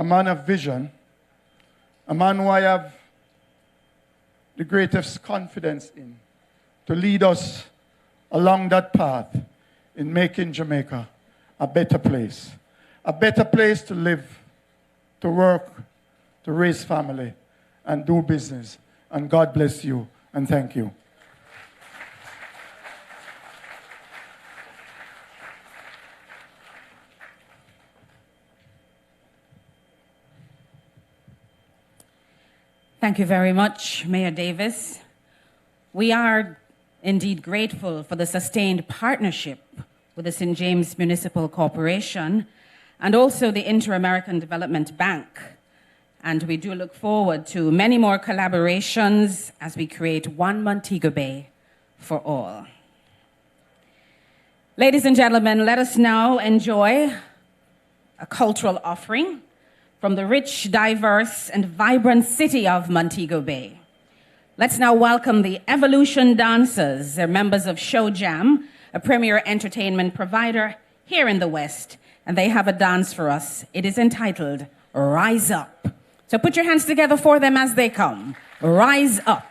a man of vision, a man who I have the greatest confidence in to lead us along that path in making Jamaica a better place to live, to work, to raise family, and do business. And God bless you, and thank you. Thank you very much, Mayor Davis. We are indeed grateful for the sustained partnership with the St. James Municipal Corporation and also the Inter-American Development Bank. And we do look forward to many more collaborations as we create one Montego Bay for all. Ladies and gentlemen, let us now enjoy a cultural offering from the rich, diverse, and vibrant city of Montego Bay. Let's now welcome the Evolution Dancers. They're members of Show Jam, a premier entertainment provider here in the West, and they have a dance for us. It is entitled Rise Up. So put your hands together for them as they come. Rise Up.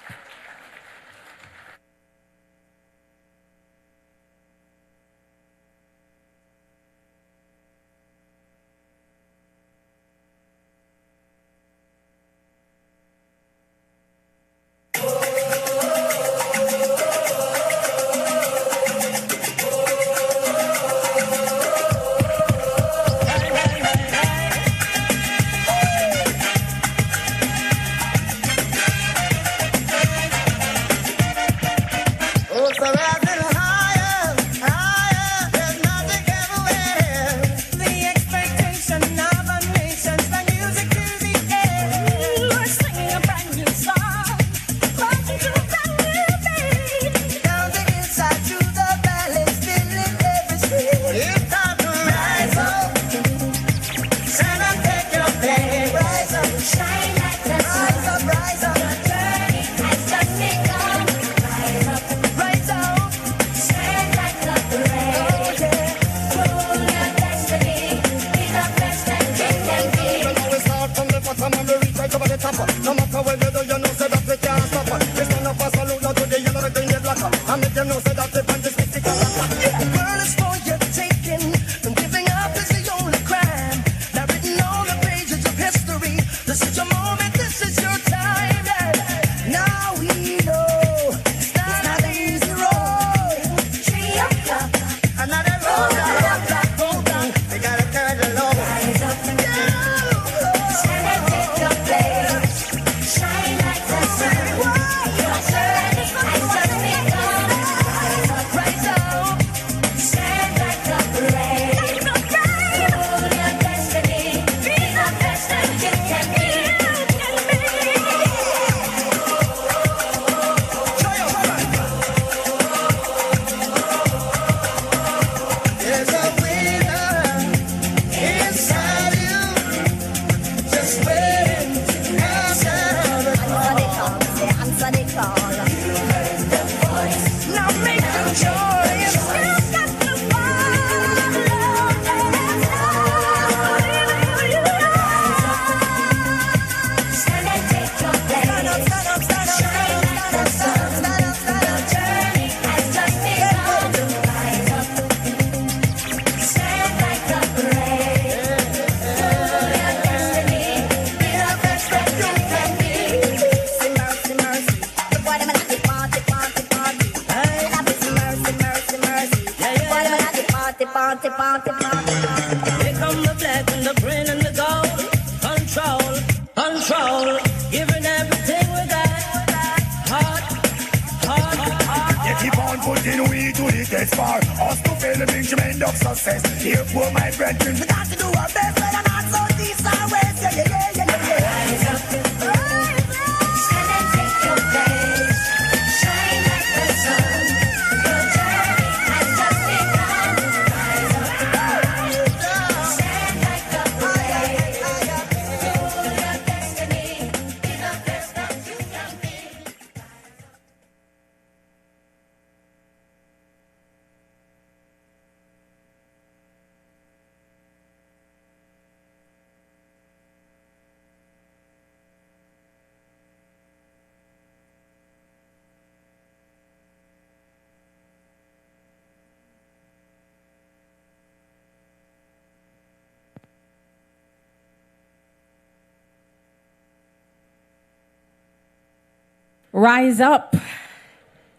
Rise Up.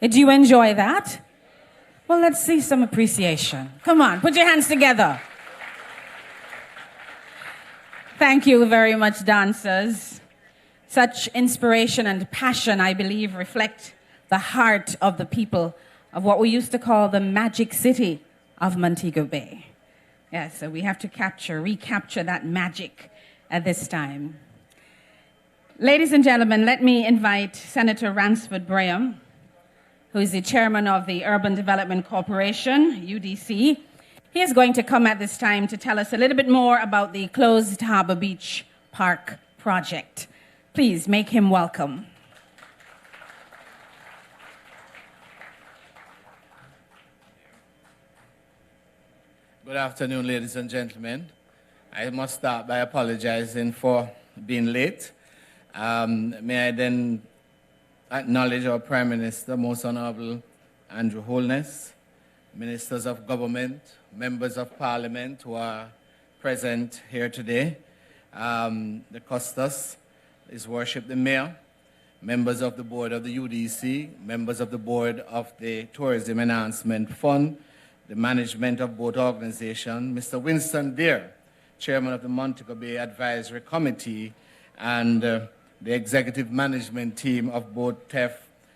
Did you enjoy that? Well, let's see some appreciation. Come on, put your hands together. Thank you very much, dancers. Such inspiration and passion, I believe, reflect the heart of the people of what we used to call the magic city of Montego Bay. Yes, so we have to recapture that magic at this time. Ladies and gentlemen, let me invite Senator Ransford Braham, who is the chairman of the Urban Development Corporation, UDC. He is going to come at this time to tell us a little bit more about the closed Harbour Beach Park project. Please make him welcome. Good afternoon, ladies and gentlemen. I must start by apologizing for being late. May I then acknowledge our Prime Minister, Most Honorable Andrew Holness, ministers of government, members of parliament who are present here today, the Custos, His Worship the Mayor, members of the board of the UDC, members of the board of the Tourism Enhancement Fund, the management of both organizations, Mr. Winston Deere, chairman of the Montego Bay Advisory Committee, and the executive management team of both TEF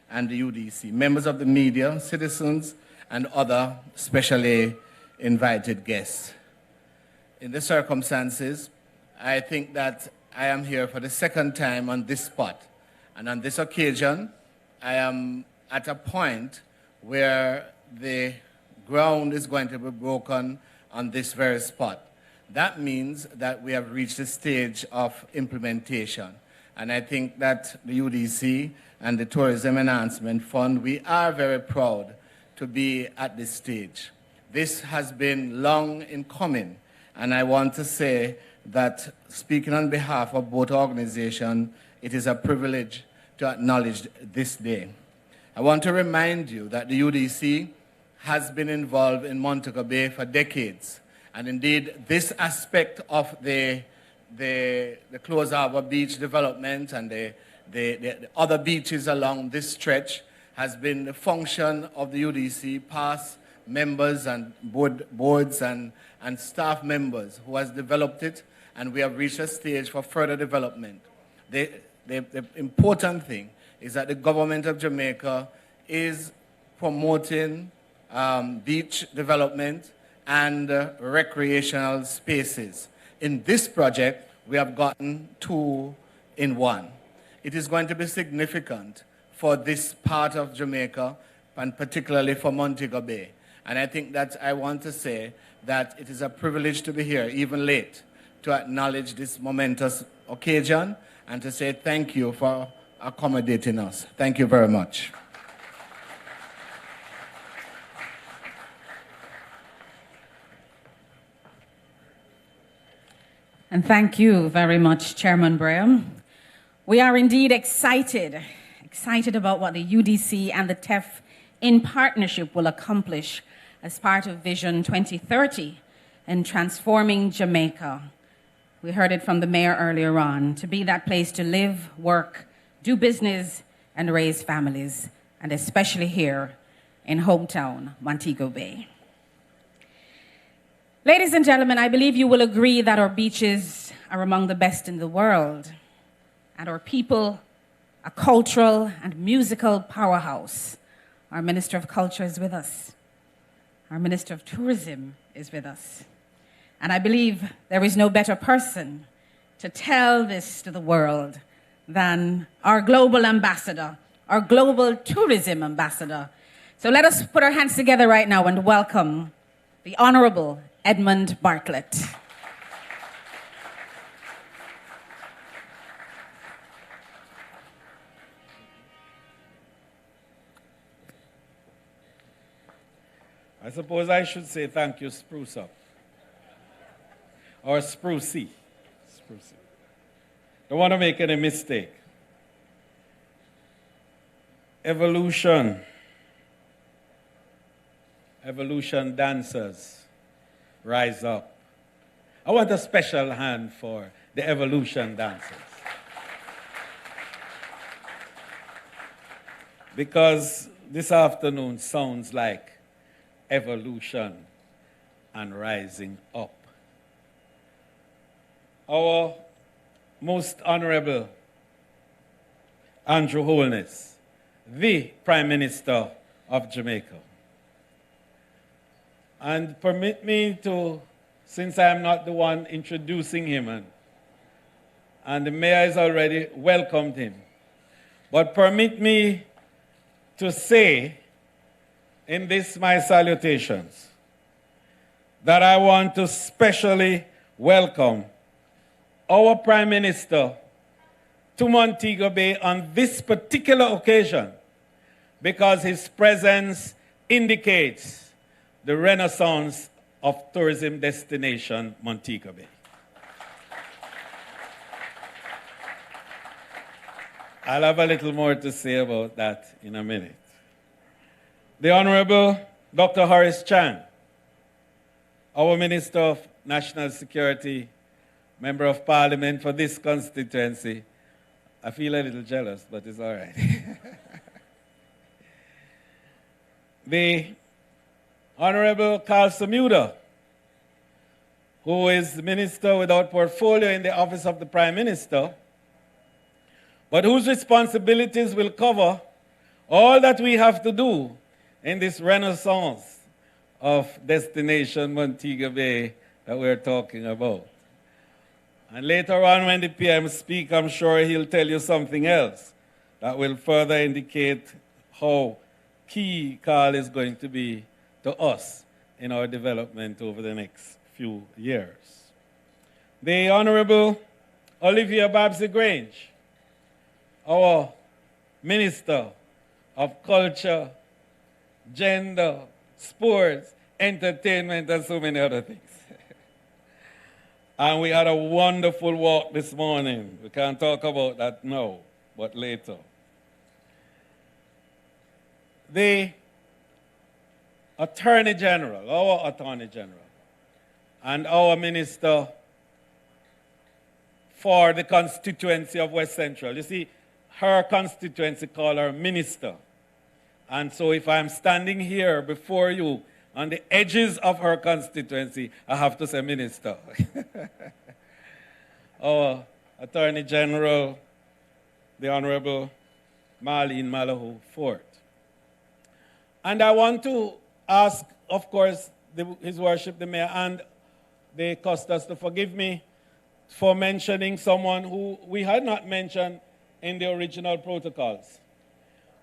and the UDC, members of the media, citizens, and other specially invited guests. In the circumstances, I think that I am here for the second time on this spot. And on this occasion, I am at a point where the ground is going to be broken on this very spot. That means that we have reached the stage of implementation. And I think that the UDC and the Tourism Enhancement Fund, we are very proud to be at this stage. This has been long in coming, and I want to say that speaking on behalf of both organizations, it is a privilege to acknowledge this day. I want to remind you that the UDC has been involved in Montego Bay for decades, and indeed this aspect of the Closed Harbour Beach development and the other beaches along this stretch has been the function of the UDC, past members and boards and staff members who has developed it, and we have reached a stage for further development. The important thing is that the government of Jamaica is promoting beach development and recreational spaces. In this project, we have gotten 2 in 1. It is going to be significant for this part of Jamaica, and particularly for Montego Bay. And I think that I want to say that it is a privilege to be here, even late, to acknowledge this momentous occasion and to say thank you for accommodating us. Thank you very much. And thank you very much, Chairman Braham. We are indeed excited about what the UDC and the TEF in partnership will accomplish as part of Vision 2030 in transforming Jamaica. We heard it from the mayor earlier on, to be that place to live, work, do business, and raise families, and especially here in hometown, Montego Bay. Ladies and gentlemen, I believe you will agree that our beaches are among the best in the world, and our people a cultural and musical powerhouse. Our Minister of Culture is with us. Our Minister of Tourism is with us. And I believe there is no better person to tell this to the world than our global ambassador, our global tourism ambassador. So let us put our hands together right now and welcome the Honorable Edmund Bartlett. I suppose I should say thank you, Spruce Up. Or Sprucey. Sprucey. Don't want to make any mistake. Evolution. Evolution dancers. Rise up. I want a special hand for the evolution dancers. because this afternoon sounds like evolution and rising up. Our most honorable Andrew Holness, the Prime Minister of Jamaica. And permit me to, since I am not the one introducing him, and the mayor has already welcomed him, but permit me to say in this my salutations that I want to specially welcome our Prime Minister to Montego Bay on this particular occasion because his presence indicates the renaissance of tourism destination Montego Bay. I'll have a little more to say about that in a minute. The Honorable Dr. Horace Chan, our Minister of National Security, Member of Parliament for this constituency. I feel a little jealous, but it's all right. The Honorable Carl Samuda, who is the Minister without portfolio in the Office of the Prime Minister, but whose responsibilities will cover all that we have to do in this renaissance of destination Montego Bay that we're talking about. And later on when the PM speaks, I'm sure he'll tell you something else that will further indicate how key Carl is going to be to us in our development over the next few years. The Honorable Olivia Babsy Grange, our Minister of Culture, Gender, Sports, Entertainment, and so many other things. And we had a wonderful walk this morning. We can't talk about that now, but later. The Attorney General, our Attorney General, and our Minister for the constituency of West Central. You see, her constituency called her Minister. And so if I'm standing here before you on the edges of her constituency, I have to say Minister. Our Attorney General, the Honorable Marlene Malahoo Fort. And I want to ask, of course, His Worship the Mayor and the Custos to forgive me for mentioning someone who we had not mentioned in the original protocols.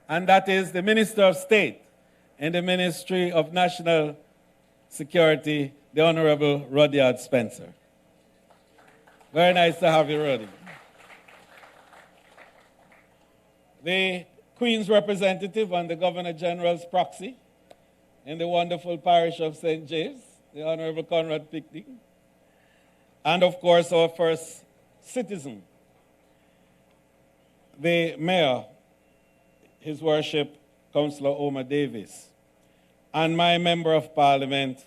And that is the Minister of State in the Ministry of National Security, the Honorable Rudyard Spencer. Very nice to have you, Ruddy. The Queen's representative and the Governor General's proxy in the wonderful parish of St. James, the Honorable Conrad Pickney. And of course, our first citizen, the Mayor, His Worship, Councillor Omar Davis, and my Member of Parliament,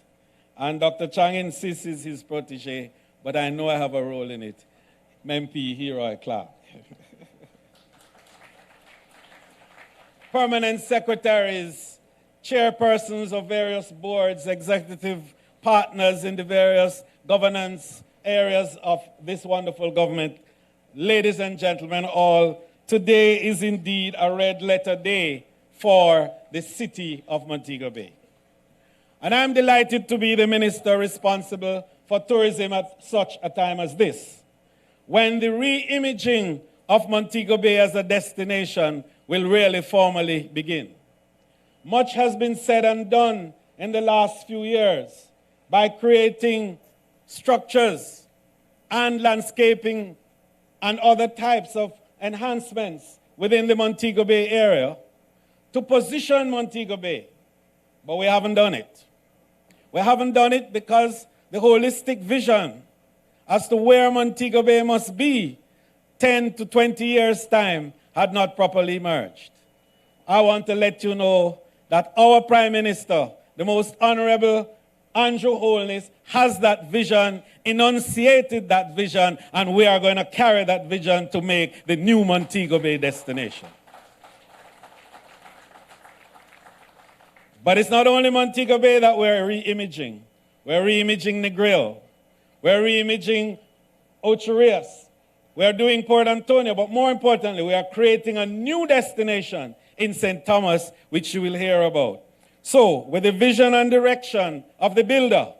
and Dr. Chang insists is his protege, but I know I have a role in it, MP Heroy Clark. Permanent secretaries, chairpersons of various boards, executive partners in the various governance areas of this wonderful government, ladies and gentlemen all, today is indeed a red letter day for the city of Montego Bay. And I'm delighted to be the minister responsible for tourism at such a time as this, when the re-imaging of Montego Bay as a destination will really formally begin. Much has been said and done in the last few years by creating structures and landscaping and other types of enhancements within the Montego Bay area to position Montego Bay, but we haven't done it. We haven't done it because the holistic vision as to where Montego Bay must be 10 to 20 years' time had not properly emerged. I want to let you know that our Prime Minister, the Most Honorable Andrew Holness, has that vision, enunciated that vision, and we are going to carry that vision to make the new Montego Bay destination. But it's not only Montego Bay that we're re-imaging. We're re-imaging Negril. We're re-imaging Ocho Rios. We're doing Port Antonio, but more importantly, we are creating a new destination in St. Thomas, which you will hear about. So, with the vision and direction of the builder,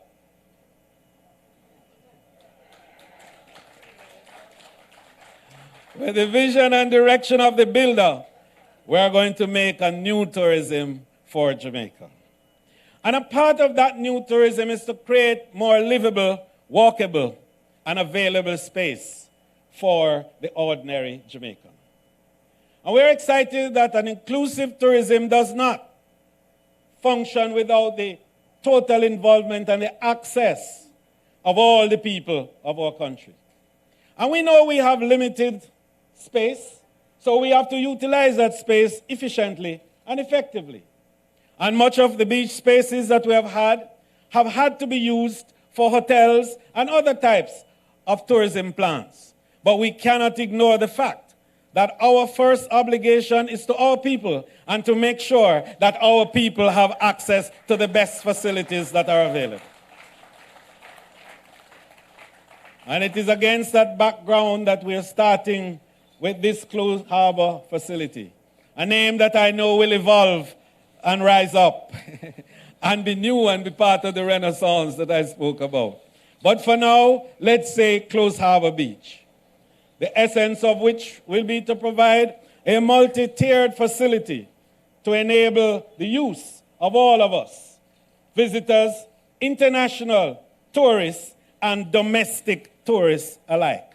we are going to make a new tourism for Jamaica. And a part of that new tourism is to create more livable, walkable, and available space for the ordinary Jamaican. And we're excited that an inclusive tourism does not function without the total involvement and the access of all the people of our country. And we know we have limited space, so we have to utilize that space efficiently and effectively. And much of the beach spaces that we have had to be used for hotels and other types of tourism plans. But we cannot ignore the fact that our first obligation is to our people and to make sure that our people have access to the best facilities that are available. And it is against that background that we are starting with this closed harbor facility, a name that I know will evolve and rise up and be new and be part of the renaissance that I spoke about. But for now, let's say Closed Harbor Beach, the essence of which will be to provide a multi-tiered facility to enable the use of all of us, visitors, international tourists, and domestic tourists alike.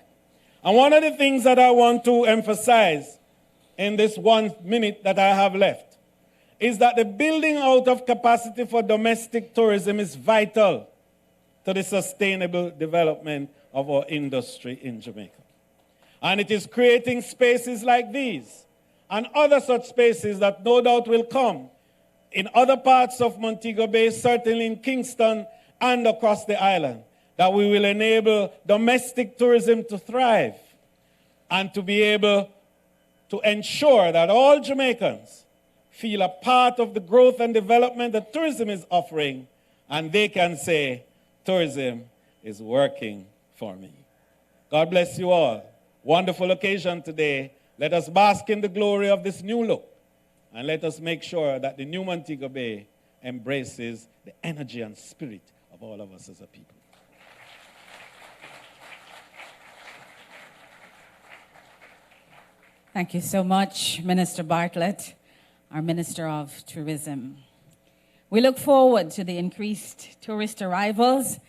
And one of the things that I want to emphasize in this 1 minute that I have left is that the building out of capacity for domestic tourism is vital to the sustainable development of our industry in Jamaica. And it is creating spaces like these and other such spaces that no doubt will come in other parts of Montego Bay, certainly in Kingston and across the island, that we will enable domestic tourism to thrive and to be able to ensure that all Jamaicans feel a part of the growth and development that tourism is offering, and they can say, tourism is working for me. God bless you all. Wonderful occasion today. Let us bask in the glory of this new look, and let us make sure that the new Montego Bay embraces the energy and spirit of all of us as a people. Thank you so much, Minister Bartlett, our Minister of Tourism. We look forward to the increased tourist arrivals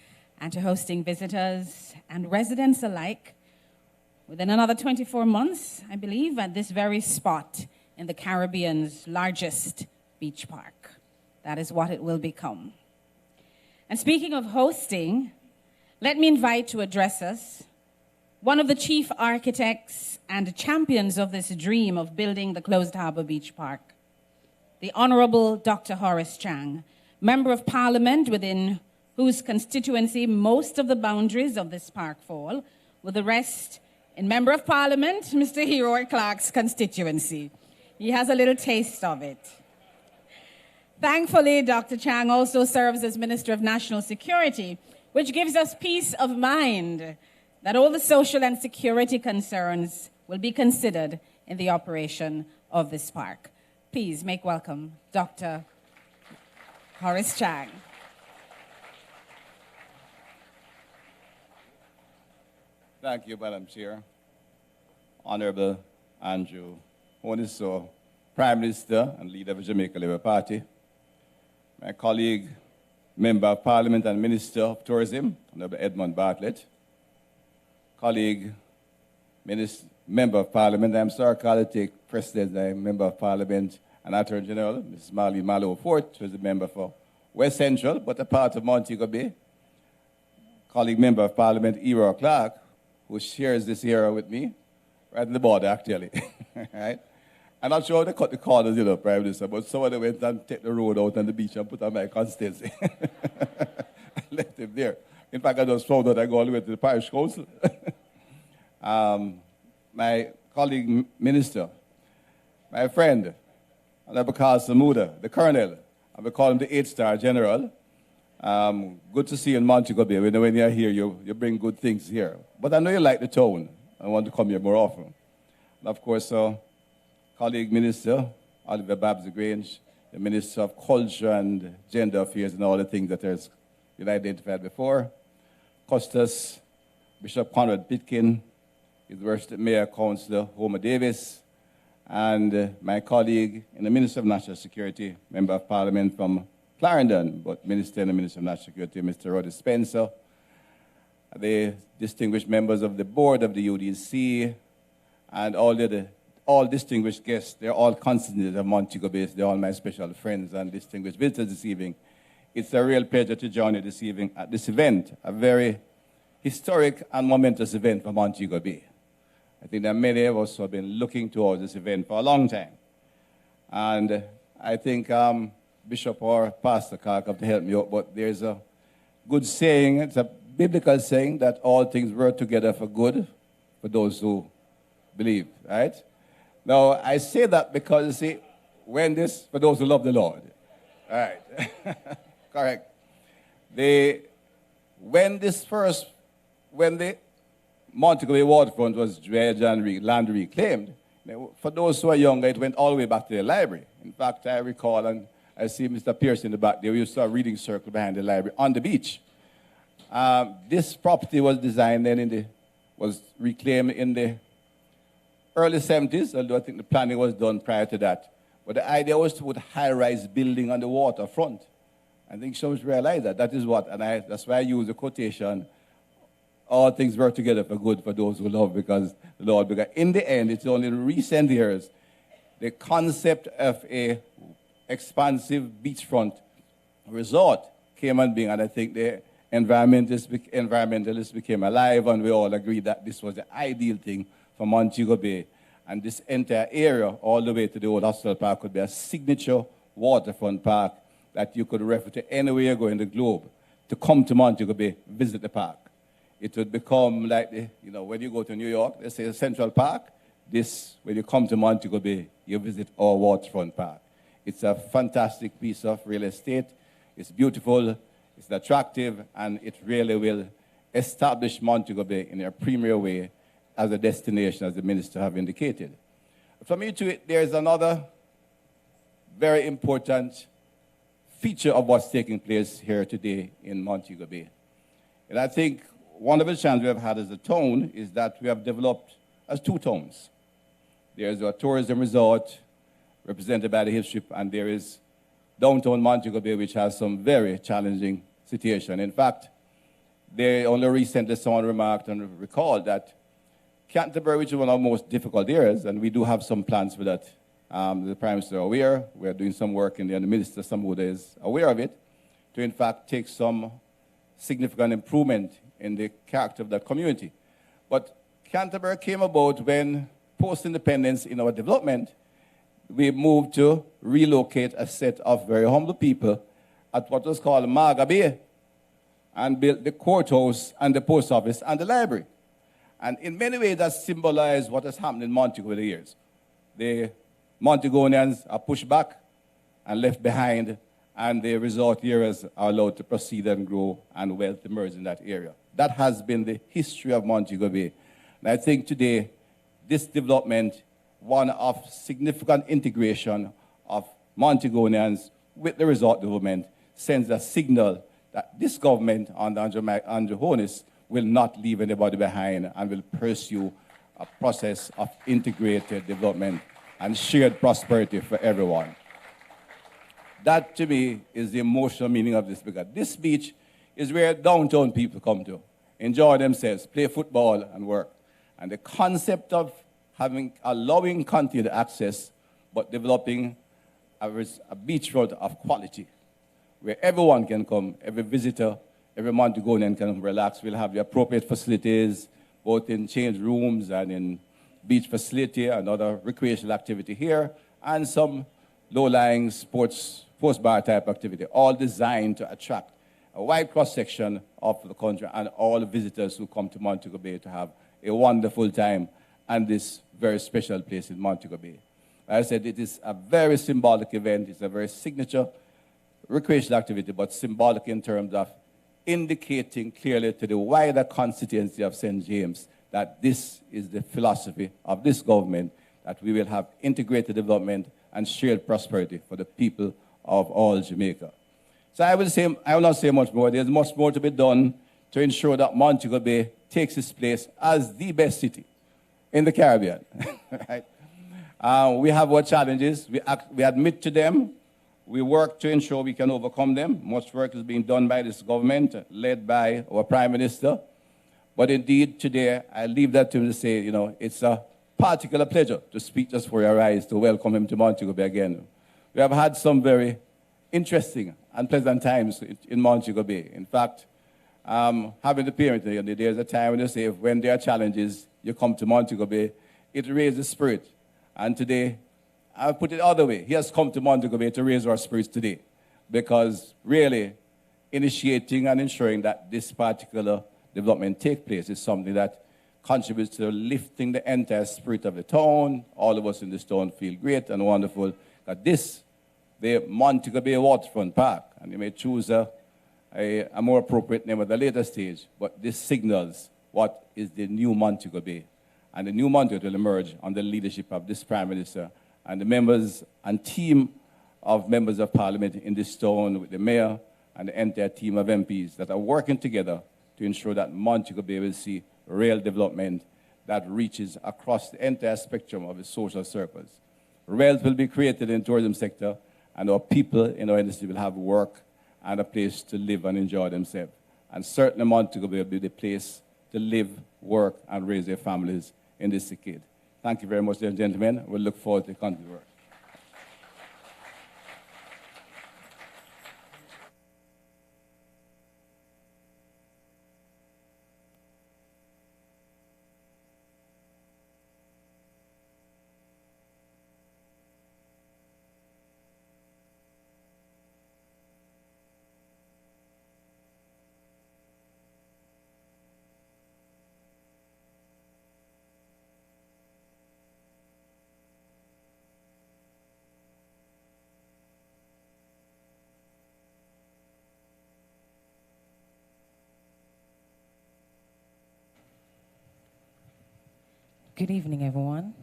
and to hosting visitors and residents alike within another 24 months, I believe, at this very spot in the Caribbean's largest beach park. That is what it will become. And speaking of hosting, let me invite to address us one of the chief architects and champions of this dream of building the Closed Harbor Beach Park, the Honorable Dr. Horace Chang, Member of Parliament within whose constituency most of the boundaries of this park fall, with the rest in Member of Parliament, Mr. Heroy Clark's constituency. He has a little taste of it. Thankfully, Dr. Chang also serves as Minister of National Security, which gives us peace of mind that all the social and security concerns will be considered in the operation of this park. Please make welcome Dr. Horace Chang. Thank you, Madam Chair. Honorable Andrew Honiso, Prime Minister and leader of the Jamaica Labour Party, my colleague, Member of Parliament and Minister of Tourism, Honorable Edmund Bartlett, colleague, Member of Parliament, I'm sorry, I'll take President, I'm Member of Parliament and Attorney General, Mrs. Marlene Malo Fort, who is a member for West Central, but a part of Montego Bay, colleague Member of Parliament, Heroy Clark, who shares this area with me, right in the border, actually, right? I'm not sure how they cut the corners, Prime Minister, but someone went and take the road out on the beach and put on my constituency. I left him there. In fact, I just found out I go all the way to the parish council. My colleague minister, my friend, Honorable Carl Samuda, the colonel, and we call him the 8-star general. Good to see you in Montego Bay. We know when you're here, you bring good things here. But I know you like the town. I want to come here more often. And of course, colleague Minister Oliver Babs-Grange, the Minister of Culture and Gender Affairs and all the things that has been identified before. Custis, Bishop Conrad Pitkin, His Worship Mayor Councillor Homer Davis, and my colleague in the Minister of National Security, Member of Parliament from Clarendon, but Minister and the Minister of National Security, Mr. Roddy Spencer, the distinguished members of the board of the UDC, and all distinguished guests. They're all constituents of Montego Bay. They're all my special friends and distinguished visitors this evening. It's a real pleasure to join you this evening at this event, a very historic and momentous event for Montego Bay. I think that many of us have been looking towards this event for a long time. And I think Bishop or Pastor Clark have to help me out, but there's a good saying, it's a biblical saying that all things work together for good for those who believe, right? Now, I say that because, you see, for those who love the Lord, all right, correct. When the Montego Bay waterfront was dredged and land reclaimed, for those who are younger, it went all the way back to the library. In fact, I recall, and I see Mr. Pierce in the back there, we used to have a reading circle behind the library on the beach. This property was designed then was reclaimed in the early 70s, although I think the planning was done prior to that. But the idea was to put a high-rise building on the waterfront. I think some realize that. That is what, and that's why I use the quotation, all things work together for good for those who love because the Lord. Because in the end, it's only in recent years, the concept of a expansive beachfront resort came on being, and I think the environmentalists became alive, and we all agreed that this was the ideal thing for Montego Bay. And this entire area, all the way to the old Hospital Park, could be a signature waterfront park that you could refer to anywhere you go in the globe to come to Montego Bay, visit the park. It would become like, when you go to New York, they say Central Park. When you come to Montego Bay, you visit our waterfront park. It's a fantastic piece of real estate. It's beautiful, it's attractive, and it really will establish Montego Bay in a premier way as a destination, as the minister have indicated. From me to it, there's another very important feature of what's taking place here today in Montego Bay. And I think one of the challenges we have had as a town is that we have developed as two towns. There's a tourism resort represented by the Hill Strip, and there is downtown Montego Bay, which has some very challenging situation. In fact, only recently someone remarked and recalled that Canterbury, which is one of our most difficult areas, and we do have some plans for that. The Prime Minister is aware. We're doing some work in there, and the Minister Samuda is aware of it, to in fact take some significant improvement in the character of that community. But Canterbury came about when, post-independence in our development, we moved to relocate a set of very humble people at what was called Marga Bay and built the courthouse and the post office and the library. And in many ways, that symbolized what has happened in Montego over the years. The Montegonians are pushed back and left behind, and the resort areas are allowed to proceed and grow, and wealth emerge in that area. That has been the history of Montego Bay. And I think today, this development, one of significant integration of Montegonians with the resort development, sends a signal that this government under Andrew Holness will not leave anybody behind and will pursue a process of integrated development and shared prosperity for everyone. That, to me, is the emotional meaning of this, because this beach is where downtown people come to enjoy themselves, play football, and work. And the concept of allowing continued access, but developing a beachfront of quality, where everyone can come, every visitor, every Montegonian can relax. We'll have the appropriate facilities, both in change rooms and in beach facility and other recreational activity here, and some low-lying sports bar type activity, all designed to attract a wide cross-section of the country and all the visitors who come to Montego Bay to have a wonderful time and this very special place in Montego Bay. As I said, it is a very symbolic event. It's a very signature recreational activity, but symbolic in terms of indicating clearly to the wider constituency of St. James that this is the philosophy of this government, that we will have integrated development and shared prosperity for the people of all Jamaica. So I will not say much more. There's much more to be done to ensure that Montego Bay takes its place as the best city in the Caribbean. Right? We have our challenges. We admit to them. We work to ensure we can overcome them. Much work is being done by this government, led by our Prime Minister. But indeed, today, I leave that to him to say, you know, it's a particular pleasure to speak just for your eyes, to welcome him to Montego Bay again. We have had some very interesting and pleasant times in Montego Bay. In fact, having the parent, there's a time when they say when there are challenges, you come to Montego Bay, it raises the spirit. And today, I'll put it the other way. He has come to Montego Bay to raise our spirits today, because really initiating and ensuring that this particular development take place is something that contributes to lifting the entire spirit of the town. All of us in this town feel great and wonderful that this, the Montego Bay Waterfront Park, and you may choose a more appropriate name at the later stage, but this signals what is the new Montego Bay. And the new Montego Bay will emerge under the leadership of this Prime Minister and the members and team of members of Parliament in this town, with the Mayor and the entire team of MPs that are working together to ensure that Montego Bay will see real development that reaches across the entire spectrum of its social circles. Wealth will be created in the tourism sector, and our people in our industry will have work and a place to live and enjoy themselves. And certainly Montego Bay will be the place to live, work, and raise their families in this decade. Thank you very much, ladies and gentlemen. We look forward to continuing work. Good evening, everyone.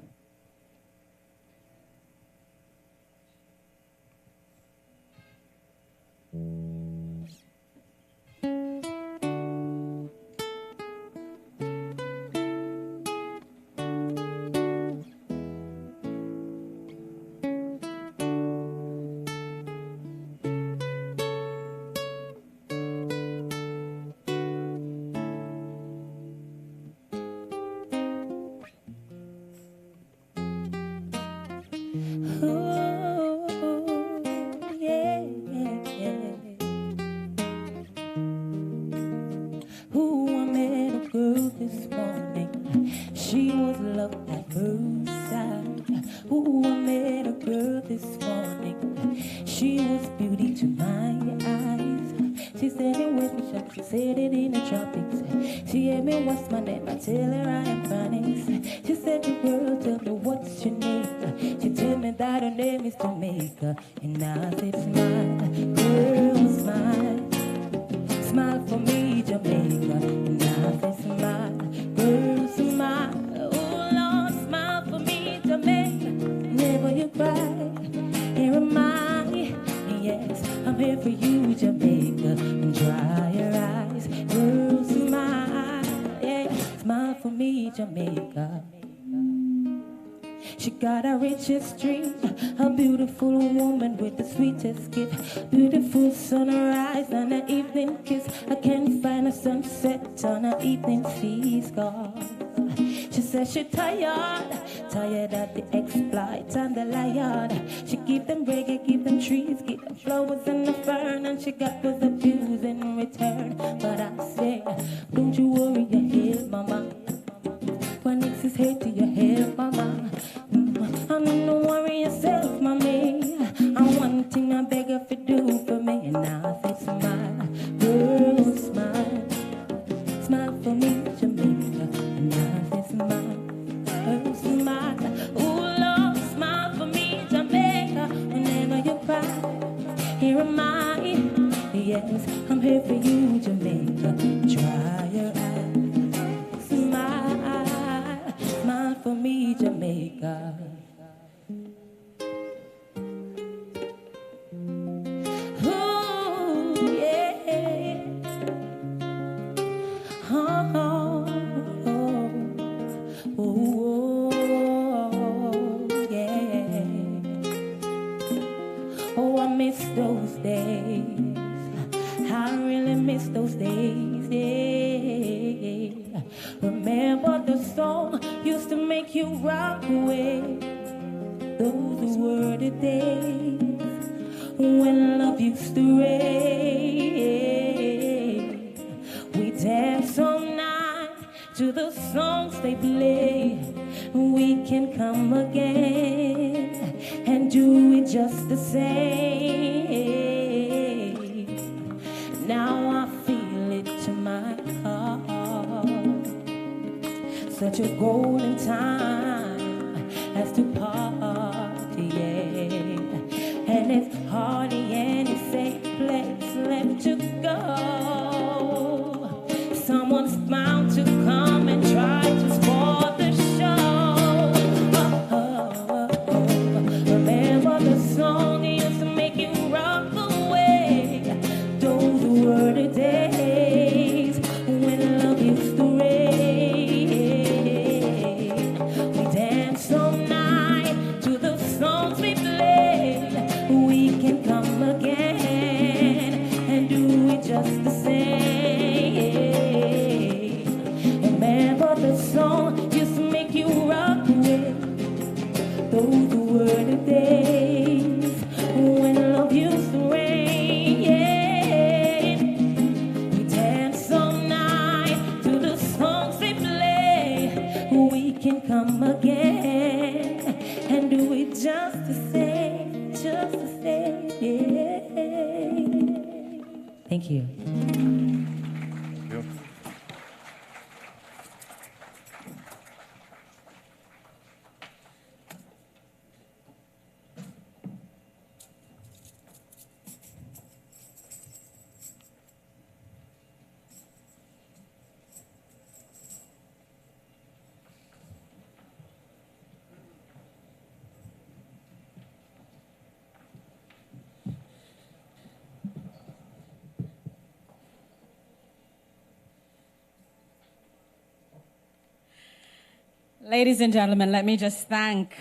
Tell her I am Phoenix. She said the world, tell me what's your name. She told me that her name is Jamaica. And I said smile, girl smile. Smile for me, Jamaica. And I said smile, girl smile. Oh Lord, smile for me, Jamaica. Never you cry, here am I. Yes, I'm here for you, Jamaica. And dry your eyes, girl smile. Smile for me, Jamaica. She got a rich history, a beautiful woman with the sweetest gift. Beautiful sunrise and an evening kiss. I can't find a sunset on an evening sea sky. She says she's tired of the exploits and the lion. She give them reggae, give them trees, give them flowers and the fern, and she got was abused in return. But I say, don't you worry your head, mama. When it's his head to your head, mama. I don't worry yourself, mommy. And one thing I beg her to do for me, and I say smile, girl smile. Smile for me, Jamaica. And I say smile, girl smile. Oh Lord, smile for me, Jamaica. Whenever you cry, here am I. there for you, Jamaica. Dry your eyes, smile, smile for me, Jamaica. Ooh, yeah. Oh, oh, oh, oh, yeah. Oh, I miss those days. I really miss those days, yeah. Remember the song used to make you rock away. Those were the days when love used to reign. We dance all night to the songs they play. We can come again and do it just the same. Now I feel it to my heart. Such a golden time as to party, yeah. And it's hardly any safe place left to go. Someone's bound to come and try to spoil the show. Remember the song that used to make you rock away. Those were the days when love used to reign. We danced all night to the songs we played. We can come again and do it just the same. Remember the song used to make you rock away. Those were the days when love used to reign, yeah. We dance all night to the songs they play. We can come again and do it just the same, just the same, yeah. Thank you. Ladies and gentlemen, let me just thank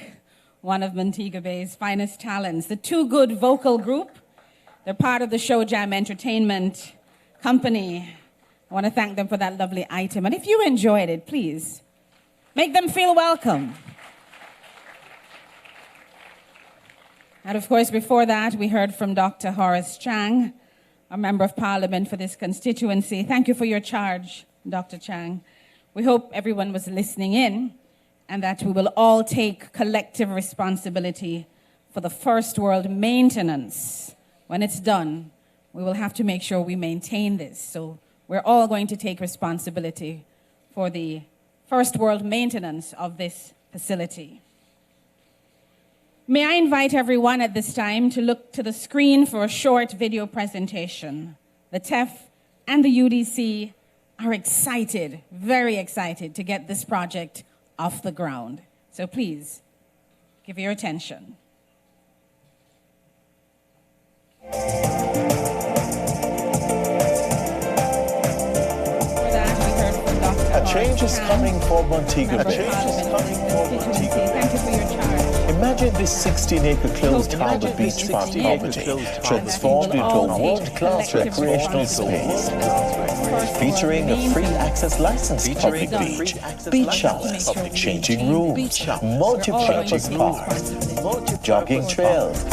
one of Montego Bay's finest talents, the Too Good Vocal Group. They're part of the Show Jam Entertainment Company. I want to thank them for that lovely item. And if you enjoyed it, please make them feel welcome. And of course, before that, we heard from Dr. Horace Chang, a member of parliament for this constituency. Thank you for your charge, Dr. Chang. We hope everyone was listening in and that we will all take collective responsibility for the first world maintenance. When it's done, we will have to make sure we maintain this. So we're all going to take responsibility for the first world maintenance of this facility. May I invite everyone at this time to look to the screen for a short video presentation. The TEF and the UDC are excited, very excited, to get this project off the ground. So please, give your attention. A change is coming for Montego Bay. Thank you for your charge. Imagine this 16-acre closed Harbour beachfront property transformed into a world-class recreational space, featuring a free access licensed public beach house, changing rooms, multi-purpose parks, jogging trails,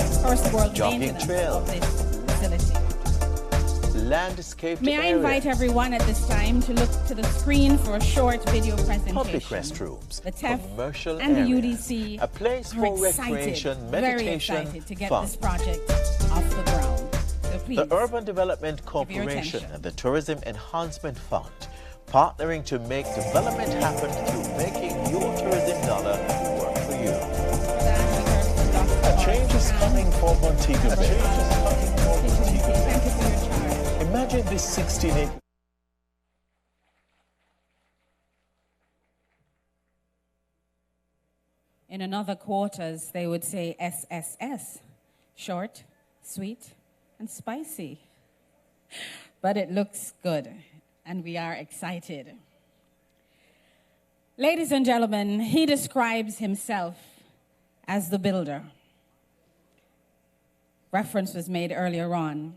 landscaped May I invite everyone at this time to look to the screen for a short video presentation. public restrooms, The TEF commercial and the areas, UDC a place are for excited, recreation, very meditation, excited to get fun. this project off the ground. So please, The Urban Development your Corporation attention. and the Tourism Enhancement Fund, partnering to make development happen through making your tourism dollar work for you. A change is coming for Montego Bay. Thank you for your charge. Imagine did this 16-acre... In another quarters, they would say SSS, short, sweet, and spicy. But it looks good, and we are excited. Ladies and gentlemen, he describes himself as the builder. Reference was made earlier on.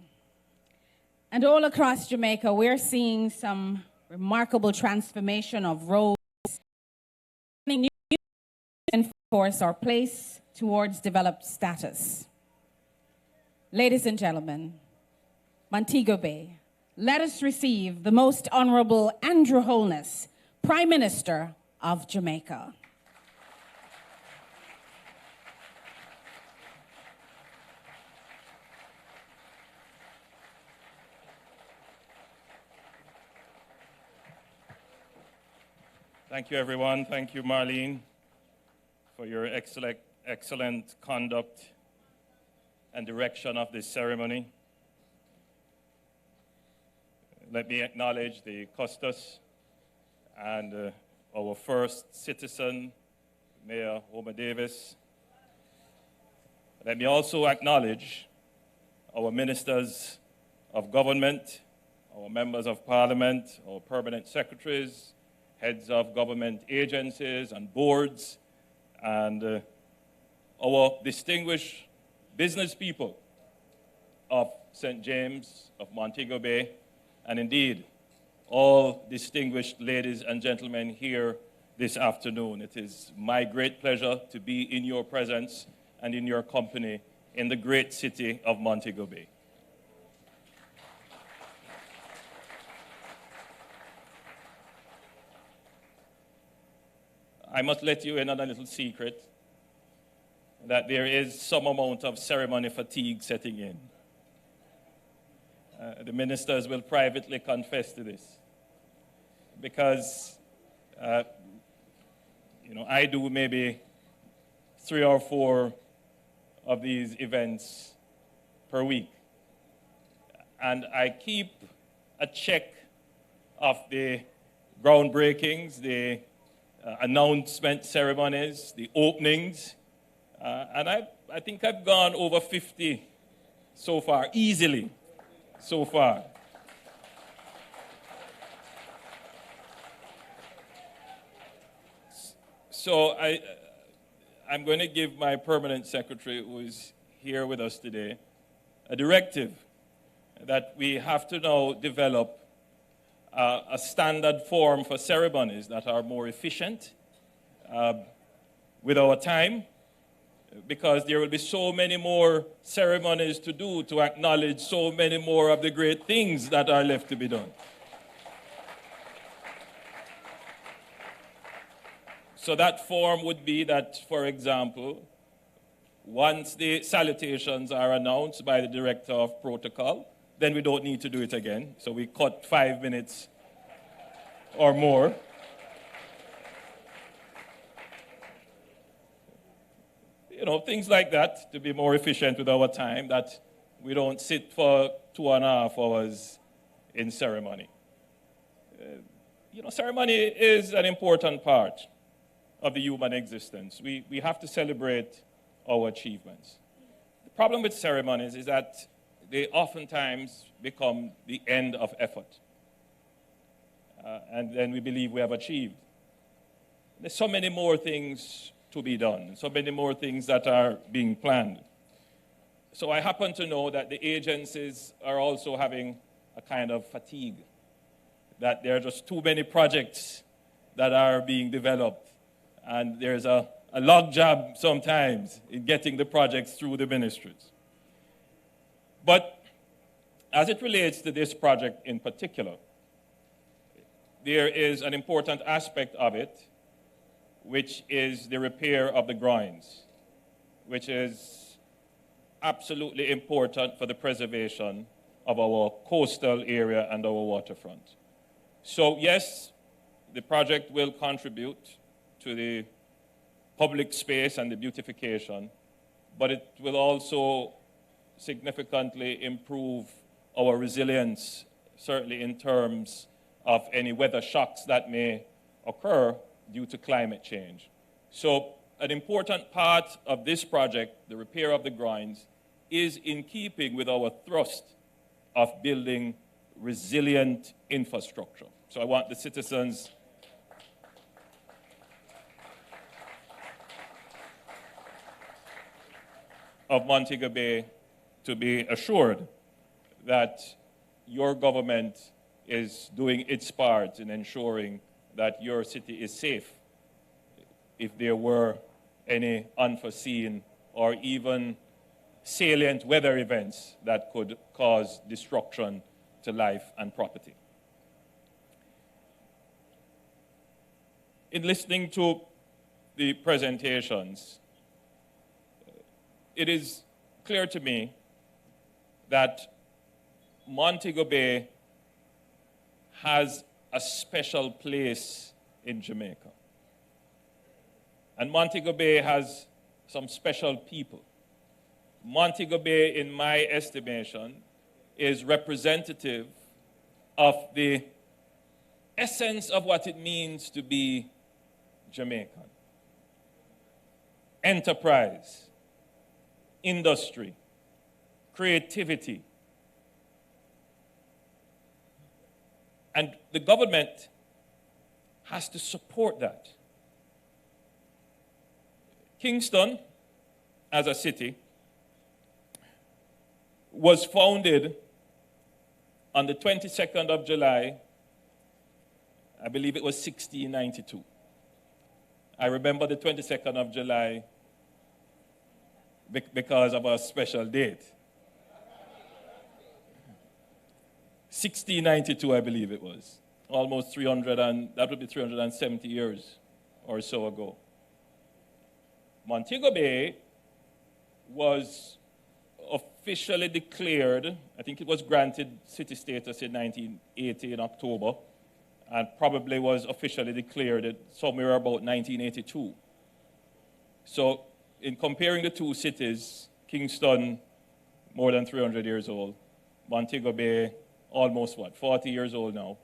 And all across Jamaica, we're seeing some remarkable transformation of roads, new force or place towards developed status. Ladies and gentlemen, Montego Bay, let us receive the Most Honorable Andrew Holness, Prime Minister of Jamaica. Thank you, everyone. Thank you, Marlene, for your excellent conduct and direction of this ceremony. Let me acknowledge the Custos and our first citizen, Mayor Homer Davis. Let me also acknowledge our ministers of government, our members of parliament, our permanent secretaries, heads of government agencies and boards, and our distinguished business people of St. James, of Montego Bay, and indeed, all distinguished ladies and gentlemen here this afternoon. It is my great pleasure to be in your presence and in your company in the great city of Montego Bay. I must let you in on a little secret that there is some amount of ceremony fatigue setting in. The ministers will privately confess to this because, I do maybe 3 or 4 of these events per week. And I keep a check of the groundbreakings, the announcement ceremonies, the openings, and I think I've gone over 50 so far, easily so far. So I'm going to give my permanent secretary, who is here with us today, a directive that we have to now develop a standard form for ceremonies that are more efficient with our time, because there will be so many more ceremonies to do to acknowledge so many more of the great things that are left to be done. So that form would be that, for example, once the salutations are announced by the Director of Protocol, then we don't need to do it again. So we cut 5 minutes or more. Things like that to be more efficient with our time, that we don't sit for 2.5 hours in ceremony. Ceremony is an important part of the human existence. We have to celebrate our achievements. The problem with ceremonies is that they oftentimes become the end of effort. And then we believe we have achieved. There's so many more things to be done, so many more things that are being planned. So I happen to know that the agencies are also having a kind of fatigue, that there are just too many projects that are being developed, and there's a logjam sometimes in getting the projects through the ministries. But as it relates to this project in particular, there is an important aspect of it, which is the repair of the groins, which is absolutely important for the preservation of our coastal area and our waterfront. So yes, the project will contribute to the public space and the beautification, but it will also significantly improve our resilience certainly in terms of any weather shocks that may occur due to climate change. So an important part of this project, the repair of the groins, is in keeping with our thrust of building resilient infrastructure. So I want the citizens of Montego Bay to be assured that your government is doing its part in ensuring that your city is safe if there were any unforeseen or even salient weather events that could cause destruction to life and property. In listening to the presentations, it is clear to me that Montego Bay has a special place in Jamaica. And Montego Bay has some special people. Montego Bay, in my estimation, is representative of the essence of what it means to be Jamaican. Enterprise, industry, creativity. And the government has to support that. Kingston, as a city, was founded on the 22nd of July, I believe it was 1692. I remember the 22nd of July because of a special date. 1692, I believe it was. Almost 370 years or so ago. Montego Bay was officially declared, I think it was granted city status in 1980 in October, and probably was officially declared somewhere about 1982. So in comparing the two cities, Kingston, more than 300 years old, Montego Bay, almost 40 years old now.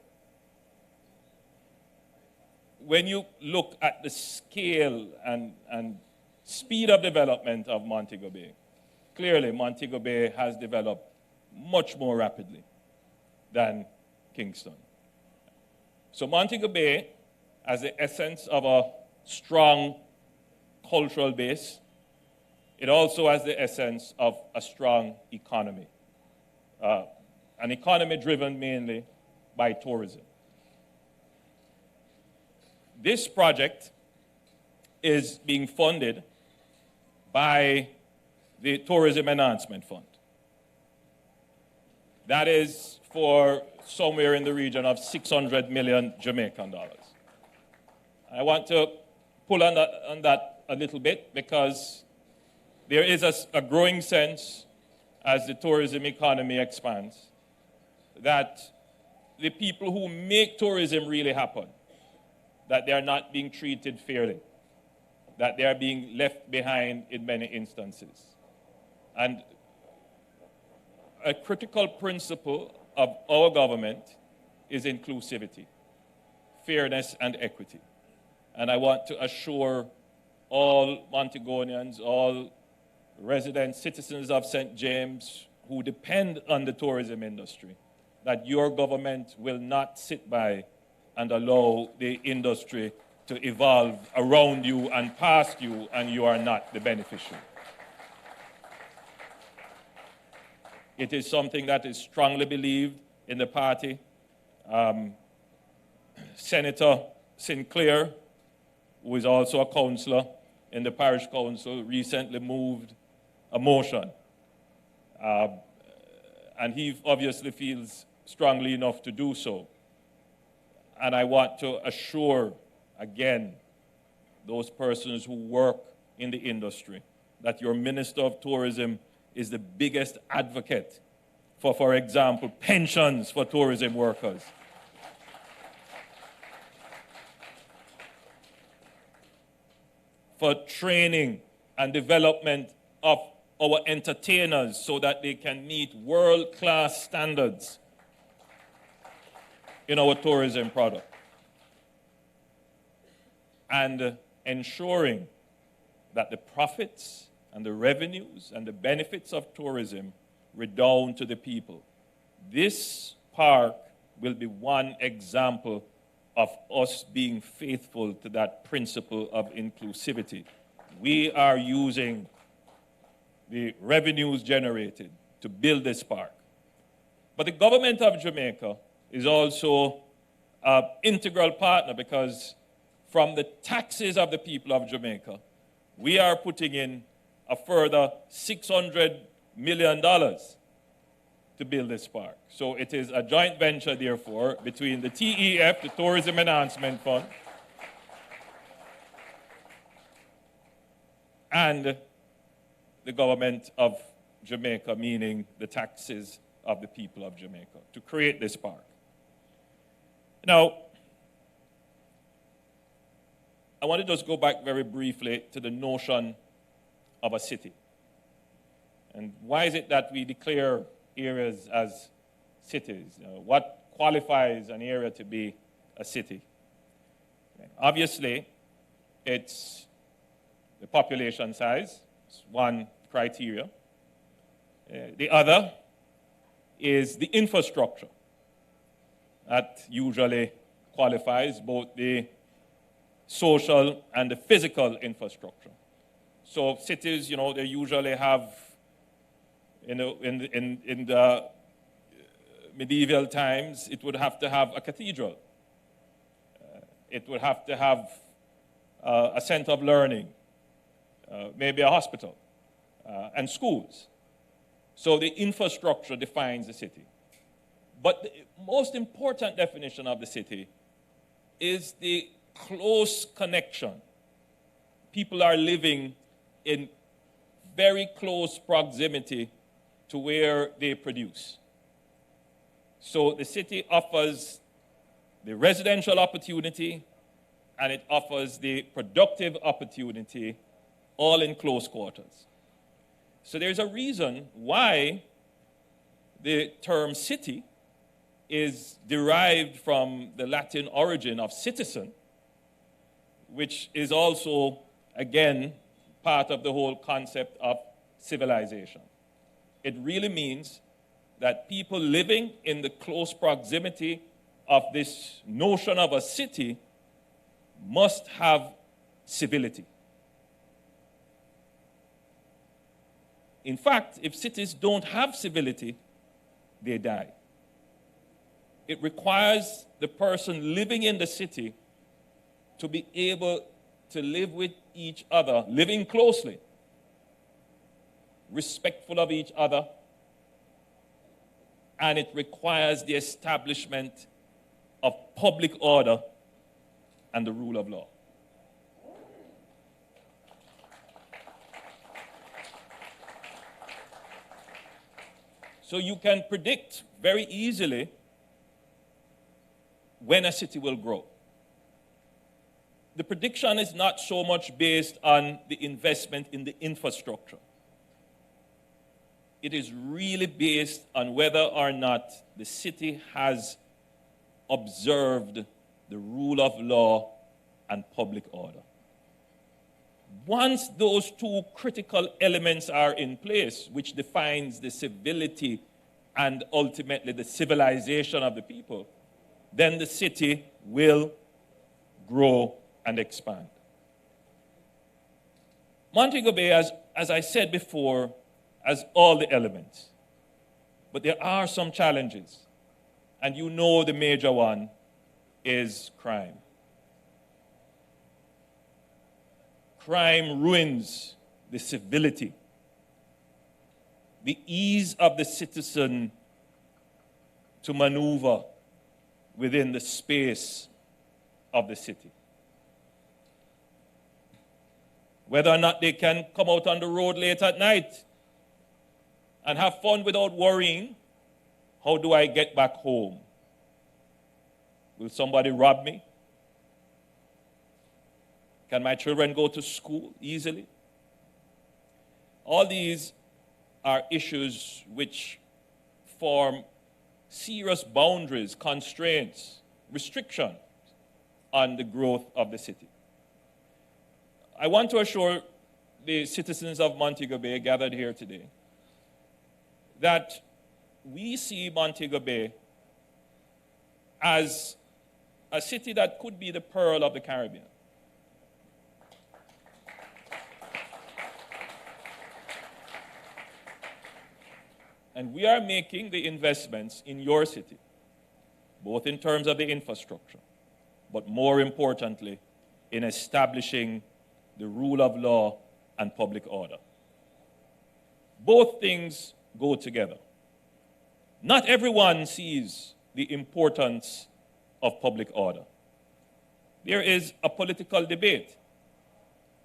When you look at the scale and speed of development of Montego Bay, clearly Montego Bay has developed much more rapidly than Kingston. So Montego Bay, as the essence of a strong cultural base, it also has the essence of a strong economy. An economy driven mainly by tourism. This project is being funded by the Tourism Enhancement Fund. That is for somewhere in the region of 600 million Jamaican dollars. I want to pull on that a little bit because there is a growing sense as the tourism economy expands that the people who make tourism really happen, that they are not being treated fairly, that they are being left behind in many instances. And a critical principle of our government is inclusivity, fairness, and equity. And I want to assure all Montegonians, all resident citizens of St. James who depend on the tourism industry, that your government will not sit by and allow the industry to evolve around you and past you, and you are not the beneficiary. It is something that is strongly believed in the party. Senator Sinclair, who is also a councillor in the parish council, recently moved a motion. And he obviously feels strongly enough to do so. And I want to assure, again, those persons who work in the industry that your Minister of Tourism is the biggest advocate for example, pensions for tourism workers. For training and development of our entertainers so that they can meet world-class standards. in our tourism product and ensuring that the profits and the revenues and the benefits of tourism redound to the people. This park will be one example of us being faithful to that principle of inclusivity. We are using the revenues generated to build this park. But the government of Jamaica is also an integral partner, because from the taxes of the people of Jamaica, we are putting in a further $600 million to build this park. So it is a joint venture, therefore, between the TEF, the Tourism Enhancement Fund, and the government of Jamaica, meaning the taxes of the people of Jamaica, to create this park. Now, I want to just go back very briefly to the notion of a city. And why is it that we declare areas as cities? What qualifies an area to be a city? Obviously, it's the population size. It's one criteria. The other is the infrastructure. That usually qualifies both the social and the physical infrastructure. So cities, they usually have, in the medieval times, it would have to have a cathedral. It would have to have a center of learning, maybe a hospital, and schools. So the infrastructure defines the city. But the most important definition of the city is the close connection. People are living in very close proximity to where they produce. So the city offers the residential opportunity and it offers the productive opportunity, all in close quarters. So there's a reason why the term city is derived from the Latin origin of citizen, which is also, again, part of the whole concept of civilization. It really means that people living in the close proximity of this notion of a city must have civility. In fact, if cities don't have civility, they die. It requires the person living in the city to be able to live with each other, living closely, respectful of each other, and it requires the establishment of public order and the rule of law. So you can predict very easily when a city will grow. The prediction is not so much based on the investment in the infrastructure. It is really based on whether or not the city has observed the rule of law and public order. Once those two critical elements are in place, which defines the civility and ultimately the civilization of the people, then the city will grow and expand. Montego Bay, as I said before, has all the elements. But there are some challenges. And you know the major one is crime. Crime ruins the civility, the ease of the citizen to maneuver within the space of the city. Whether or not they can come out on the road late at night and have fun without worrying, how do I get back home? Will somebody rob me? Can my children go to school easily? All these are issues which form serious boundaries, constraints, restrictions on the growth of the city. I want to assure the citizens of Montego Bay gathered here today that we see Montego Bay as a city that could be the pearl of the Caribbean. And we are making the investments in your city, both in terms of the infrastructure, but more importantly, in establishing the rule of law and public order. Both things go together. Not everyone sees the importance of public order. There is a political debate.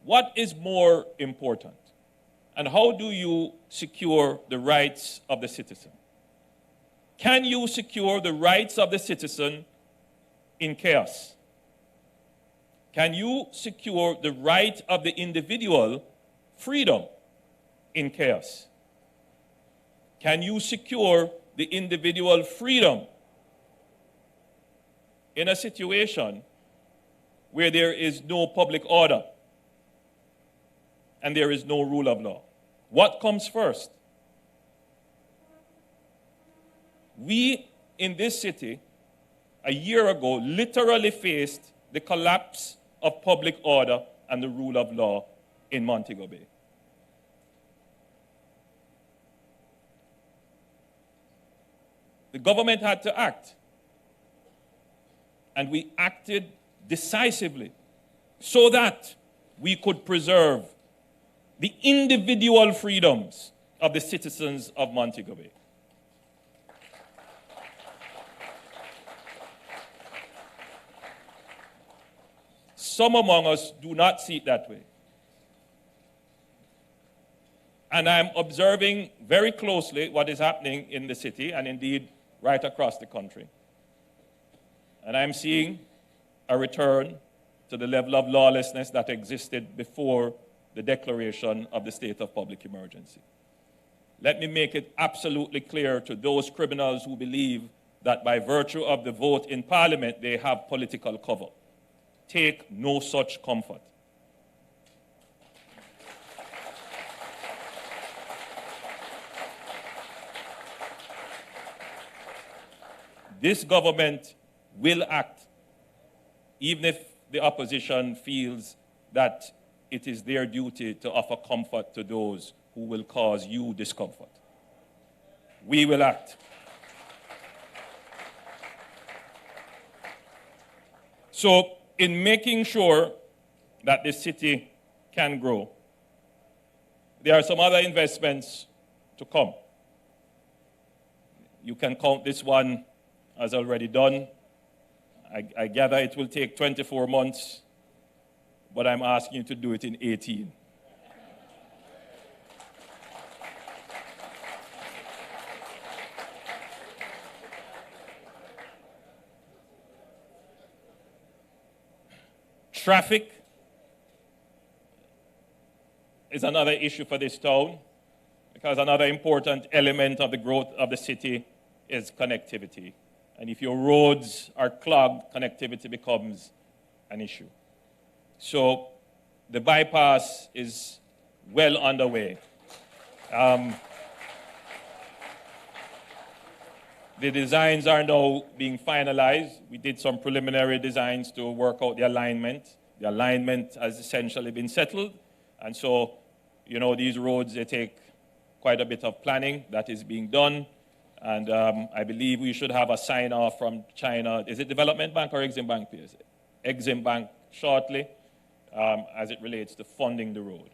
What is more important? And how do you secure the rights of the citizen? Can you secure the rights of the citizen in chaos? Can you secure the right of the individual freedom in chaos? Can you secure the individual freedom in a situation where there is no public order and there is no rule of law? What comes first? We in this city, a year ago, literally faced the collapse of public order and the rule of law in Montego Bay. The government had to act, and we acted decisively so that we could preserve the individual freedoms of the citizens of Montego Bay. Some among us do not see it that way. And I'm observing very closely what is happening in the city and indeed right across the country. And I'm seeing a return to the level of lawlessness that existed before the declaration of the state of public emergency. Let me make it absolutely clear to those criminals who believe that by virtue of the vote in Parliament they have political cover. Take no such comfort. This government will act, even if the opposition feels that it is their duty to offer comfort to those who will cause you discomfort. We will act. So, in making sure that the city can grow, there are some other investments to come. You can count this one as already done. I gather it will take 24 months, but I'm asking you to do it in 18. Traffic is another issue for this town, because another important element of the growth of the city is connectivity. And if your roads are clogged, connectivity becomes an issue. So the bypass is well underway. The designs are now being finalized. We did some preliminary designs to work out the alignment. The alignment has essentially been settled. And so, you know, these roads, they take quite a bit of planning that is being done. And I believe we should have a sign-off from China. Is it Development Bank or Exim Bank, please? Exim Bank shortly, as it relates to funding the road.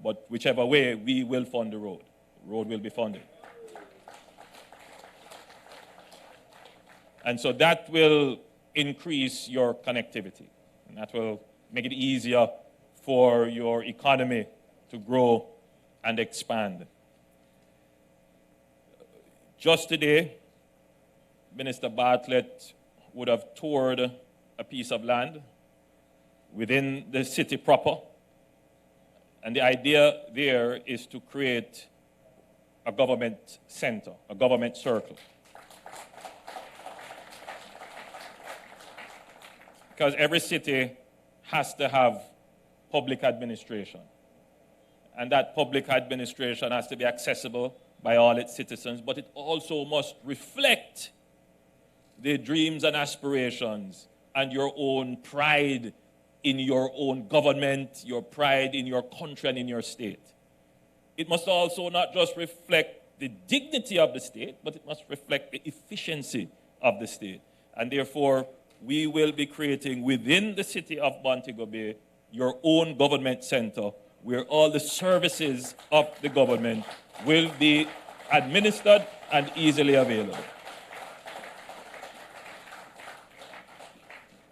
But whichever way, we will fund the road. The road will be funded. And so that will increase your connectivity. And that will make it easier for your economy to grow and expand. Just today, Minister Bartlett would have toured a piece of land within the city proper. And the idea there is to create a government center, a government circle. because every city has to have public administration. And that public administration has to be accessible by all its citizens, but it also must reflect the dreams and aspirations and your own pride in your own government, your pride in your country and in your state. It must also not just reflect the dignity of the state, but it must reflect the efficiency of the state. And therefore, we will be creating within the city of Montego Bay your own government center where all the services of the government will be administered and easily available.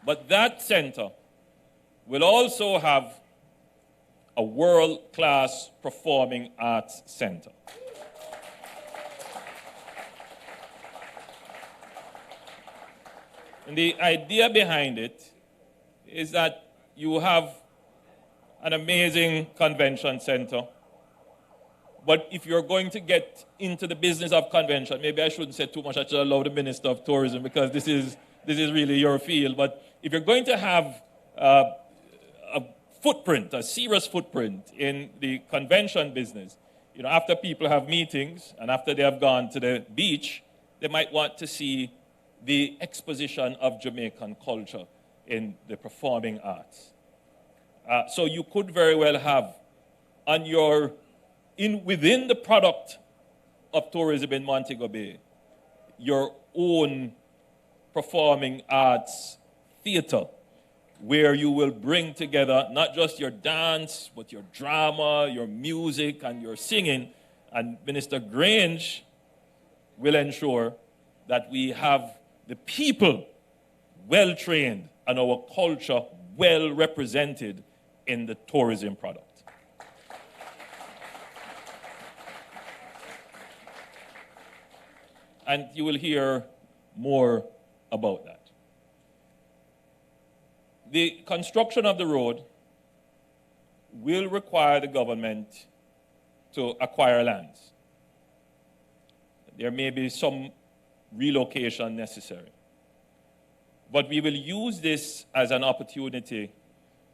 But that center will also have a world-class performing arts center. And the idea behind it is that you have an amazing convention center, but if you're going to get into the business of convention, maybe I shouldn't say too much, I should allow the Minister of Tourism because this is really your field, but if you're going to have a footprint, a serious footprint in the convention business, you know, after people have meetings and after they have gone to the beach, they might want to see the exposition of Jamaican culture in the performing arts. So you could very well have within the product of tourism in Montego Bay, your own performing arts theater, where you will bring together not just your dance, but your drama, your music, and your singing. And Minister Grange will ensure that we have the people well trained and our culture well represented in the tourism product. And you will hear more about that. The construction of the road will require the government to acquire lands. There may be some relocation necessary. But we will use this as an opportunity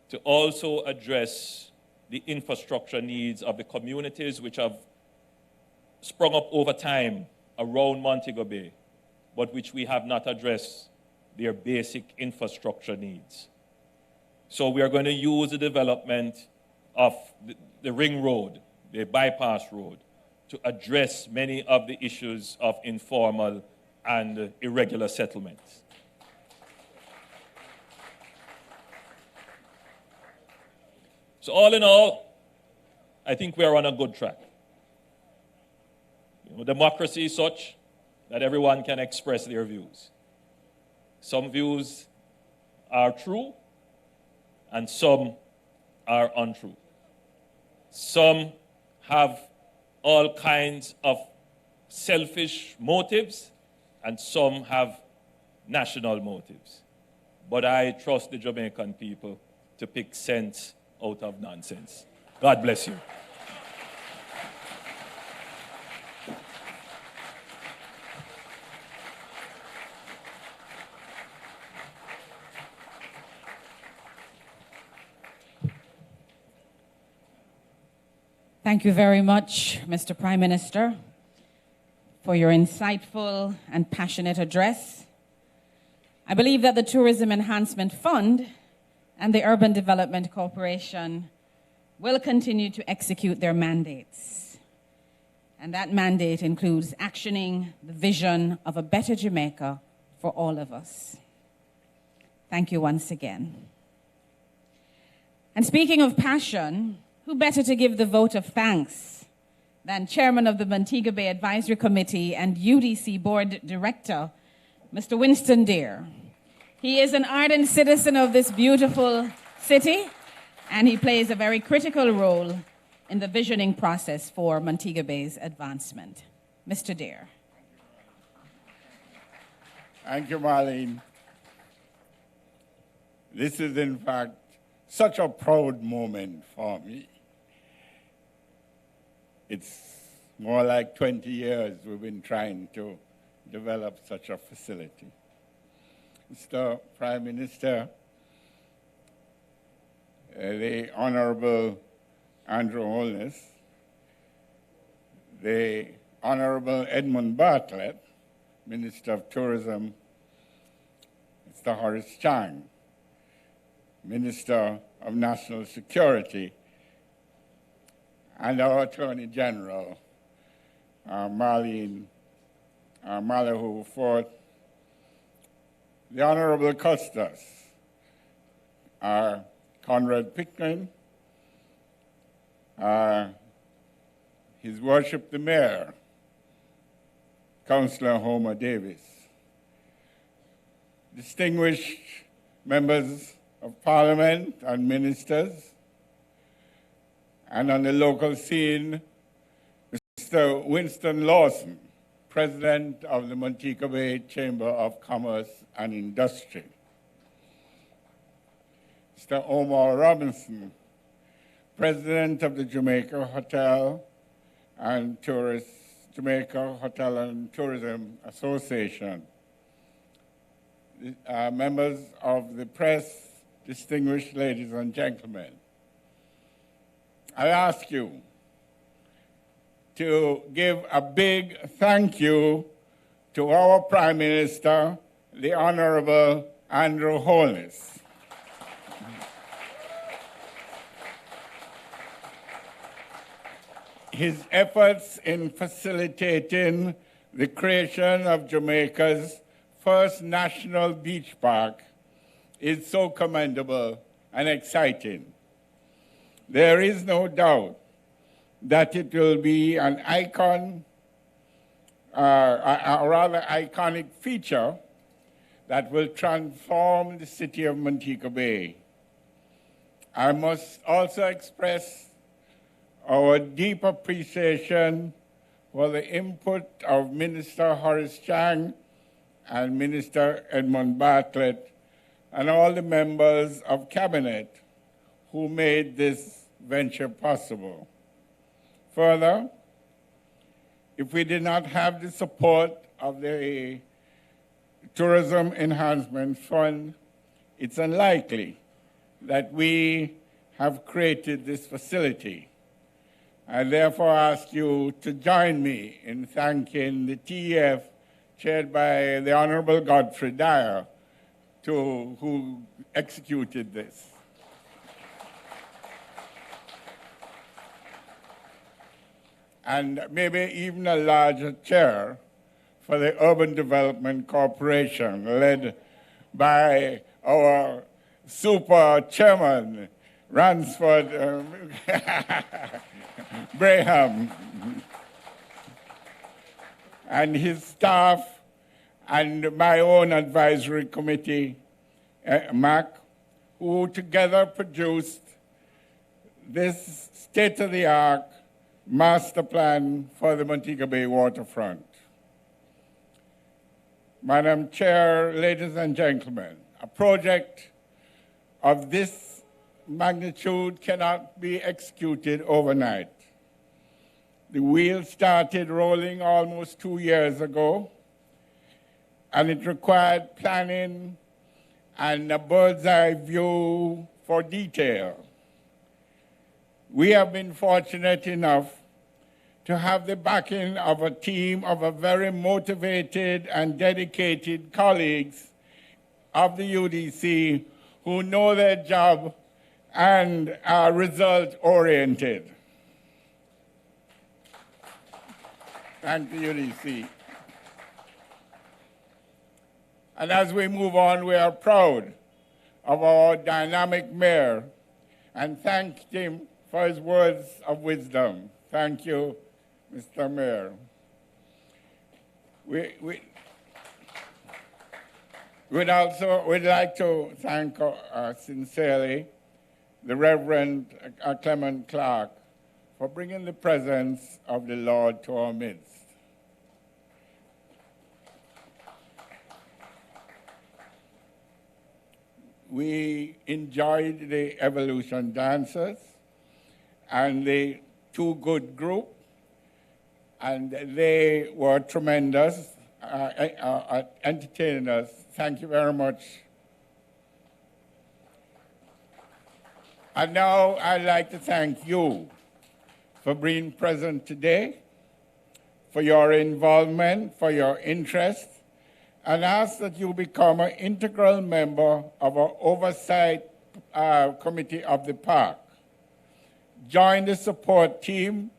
to also address the infrastructure needs of the communities which have sprung up over time around Montego Bay, but which we have not addressed their basic infrastructure needs. So we are going to use the development of the ring road, the bypass road, to address many of the issues of informal and irregular settlements. So all in all, I think we are on a good track. You know, democracy is such that everyone can express their views. Some views are true and some are untrue. Some have all kinds of selfish motives and some have national motives. But I trust the Jamaican people to pick sense out of nonsense. God bless you. Thank you very much, Mr. Prime Minister, for your insightful and passionate address. I believe that the Tourism Enhancement Fund and the Urban Development Corporation will continue to execute their mandates. And that mandate includes actioning the vision of a better Jamaica for all of us. Thank you once again. And speaking of passion, who better to give the vote of thanks than Chairman of the Montego Bay Advisory Committee and UDC Board Director, Mr. Winston Deere. He is an ardent citizen of this beautiful city, and he plays a very critical role in the visioning process for Montego Bay's advancement. Mr. Deere. Thank you, Marlene. This is, in fact, such a proud moment for me. It's more like 20 years we've been trying to develop such a facility. Mr. Prime Minister, the Honorable Andrew Holness, the Honorable Edmund Bartlett, Minister of Tourism, Mr. Horace Chang, Minister of National Security, and our Attorney General, Marlene Malahoo Fort, the Honorable Custos, Conrad Pickman, His Worship the Mayor, Councillor Homer Davis, distinguished members of Parliament and ministers, and on the local scene, Mr. Winston Lawson, President of the Montego Bay Chamber of Commerce and Industry, Mr. Omar Robinson, President of the Jamaica Hotel and Jamaica Hotel and Tourism Association, members of the press, distinguished ladies and gentlemen. I ask you to give a big thank you to our Prime Minister, the Honorable Andrew Holness. His efforts in facilitating the creation of Jamaica's first national beach park is so commendable and exciting. There is no doubt that it will be an icon, a rather iconic feature that will transform the city of Montego Bay. I must also express our deep appreciation for the input of Minister Horace Chang and Minister Edmund Bartlett and all the members of Cabinet who made this venture possible. Further, if we did not have the support of the Tourism Enhancement Fund, it's unlikely that we have created this facility. I therefore ask you to join me in thanking the TEF, chaired by the Honorable Godfrey Dyer, who executed this. And maybe even a larger chair for the Urban Development Corporation, led by our super chairman, Ransford Braham, and his staff, and my own advisory committee, MAC, who together produced this state-of-the-art master plan for the Montego Bay waterfront. Madam Chair, ladies and gentlemen, a project of this magnitude cannot be executed overnight. The wheel started rolling almost 2 years ago, and it required planning and a bird's eye view for detail. We have been fortunate enough to have the backing of a team of a very motivated and dedicated colleagues of the UDC who know their job and are result-oriented. Thank the UDC. And as we move on, we are proud of our dynamic mayor and thank him for his words of wisdom. Thank you, Mr. Mayor. We'd like to thank sincerely the Reverend Clement Clark for bringing the presence of the Lord to our midst. We enjoyed the evolution dances and the Too Good group, and they were tremendous, entertaining us. Thank you very much. And now I'd like to thank you for being present today, for your involvement, for your interest, and ask that you become an integral member of our oversight committee of the park. Join the support team,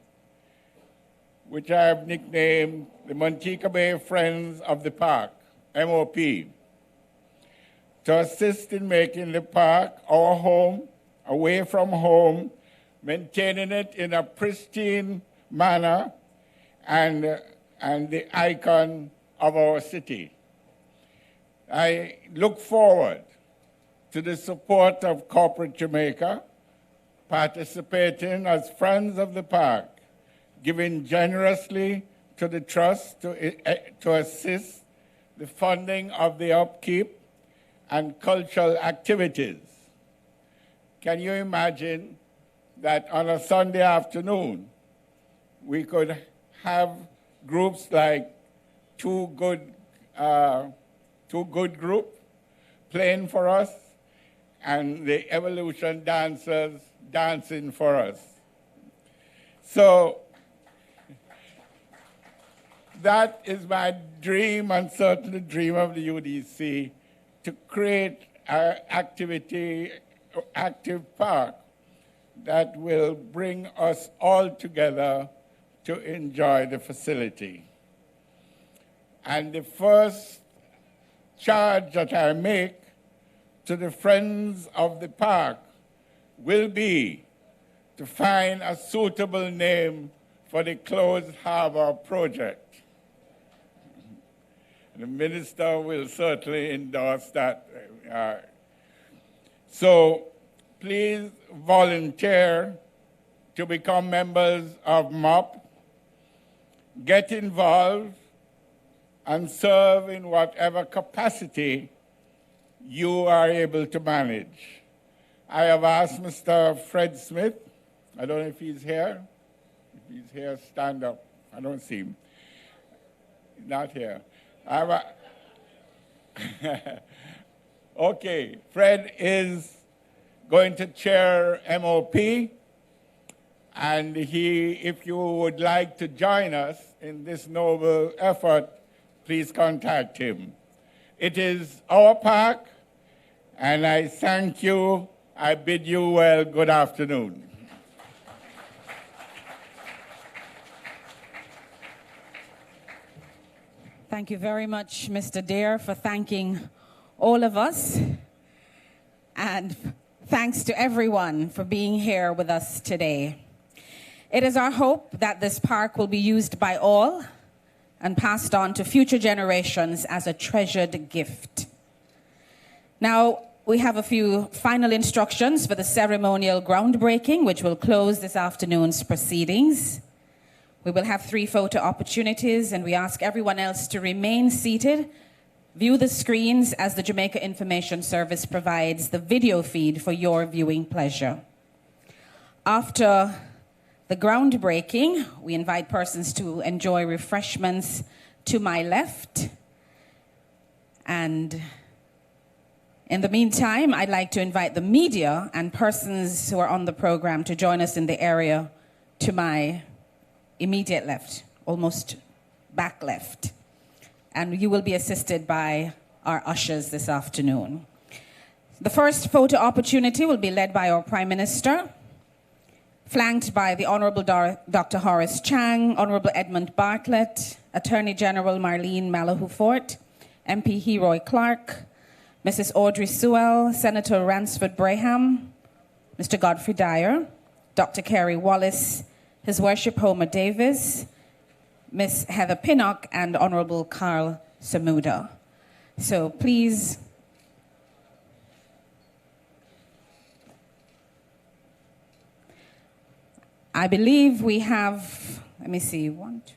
which I have nicknamed the Montego Bay Friends of the Park, MOP, to assist in making the park our home, away from home, maintaining it in a pristine manner, and the icon of our city. I look forward to the support of corporate Jamaica, participating as friends of the park, giving generously to the trust to assist the funding of the upkeep and cultural activities. Can you imagine that on a Sunday afternoon, we could have groups like Two Good Group playing for us and the Evolution dancers dancing for us. So that is my dream, and certainly the dream of the UDC, to create an active park that will bring us all together to enjoy the facility. And the first charge that I make to the friends of the park will be to find a suitable name for the closed harbor project. The minister will certainly endorse that. So please volunteer to become members of MOP, get involved, and serve in whatever capacity you are able to manage. I have asked Mr. Fred Smith, I don't know if he's here. If he's here, stand up. I don't see him. He's not here. Okay, Fred is going to chair MOP, and if you would like to join us in this noble effort, please contact him. It is our park, and I thank you. I bid you well. Good afternoon. Thank you very much, Mr. Dare, for thanking all of us. And thanks to everyone for being here with us today. It is our hope that this park will be used by all and passed on to future generations as a treasured gift. Now, we have a few final instructions for the ceremonial groundbreaking, which will close this afternoon's proceedings. We will have 3 photo opportunities, and we ask everyone else to remain seated, view the screens as the Jamaica Information Service provides the video feed for your viewing pleasure. After the groundbreaking, we invite persons to enjoy refreshments to my left. And in the meantime, I'd like to invite the media and persons who are on the program to join us in the area to my immediate left, almost back left. And you will be assisted by our ushers this afternoon. The first photo opportunity will be led by our Prime Minister, flanked by the Honorable Dr. Horace Chang, Honorable Edmund Bartlett, Attorney General Marlene Malahou Fort, MP Heroy Clark, Mrs. Audrey Sewell, Senator Ransford Braham, Mr. Godfrey Dyer, Dr. Kerry Wallace, His Worship Homer Davis, Miss Heather Pinnock, and Honorable Carl Samuda. So please, I believe we have, let me see, 1, 2.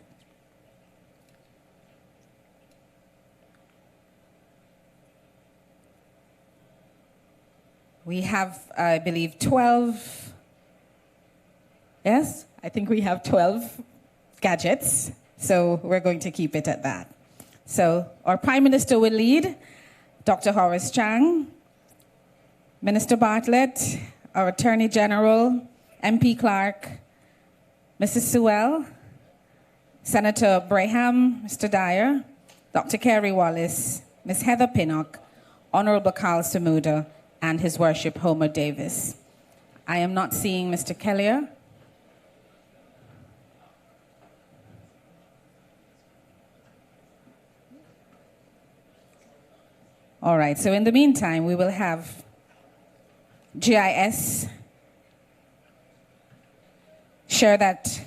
We have, I believe, 12. Yes, I think we have 12 gadgets. So we're going to keep it at that. So our Prime Minister will lead, Dr. Horace Chang, Minister Bartlett, our Attorney General, MP Clark, Mrs. Sewell, Senator Braham, Mr. Dyer, Dr. Kerry Wallace, Ms. Heather Pinnock, Honorable Carl Samuda, and His Worship Homer Davis. I am not seeing Mr. Kellier. All right, so in the meantime, we will have GIS share that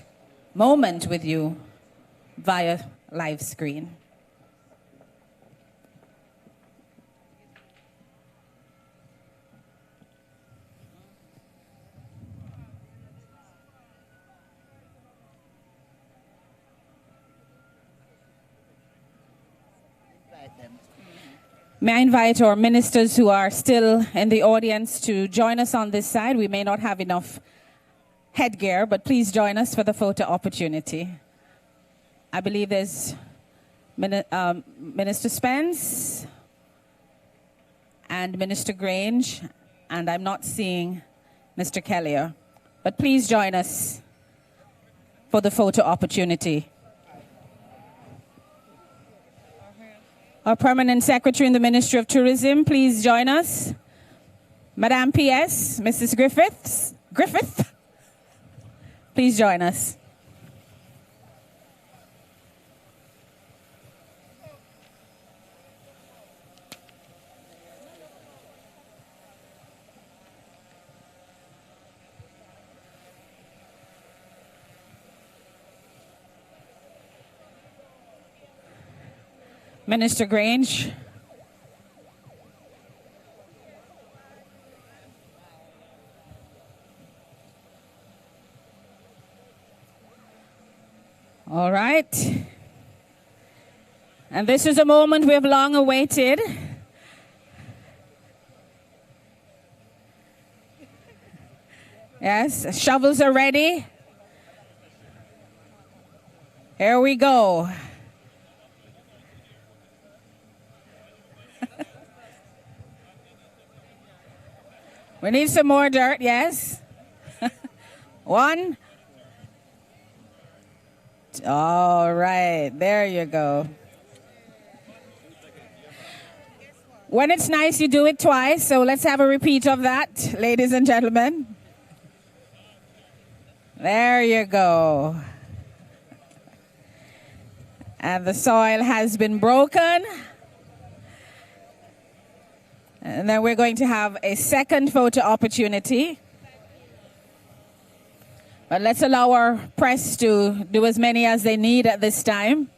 moment with you via live screen. May I invite our ministers who are still in the audience to join us on this side. We may not have enough headgear, but please join us for the photo opportunity. I believe there's Minister Spence and Minister Grange, and I'm not seeing Mr. Kellier. But please join us for the photo opportunity. Our Permanent Secretary in the Ministry of Tourism, please join us. Madame P.S., Mrs. Griffith, please join us. Minister Grange. All right. And this is a moment we have long awaited. Yes, shovels are ready. Here we go. We need some more dirt, yes. One. All right, there you go. When it's nice, you do it twice, so let's have a repeat of that, ladies and gentlemen. There you go. And the soil has been broken. And then we're going to have a second photo opportunity. But let's allow our press to do as many as they need at this time.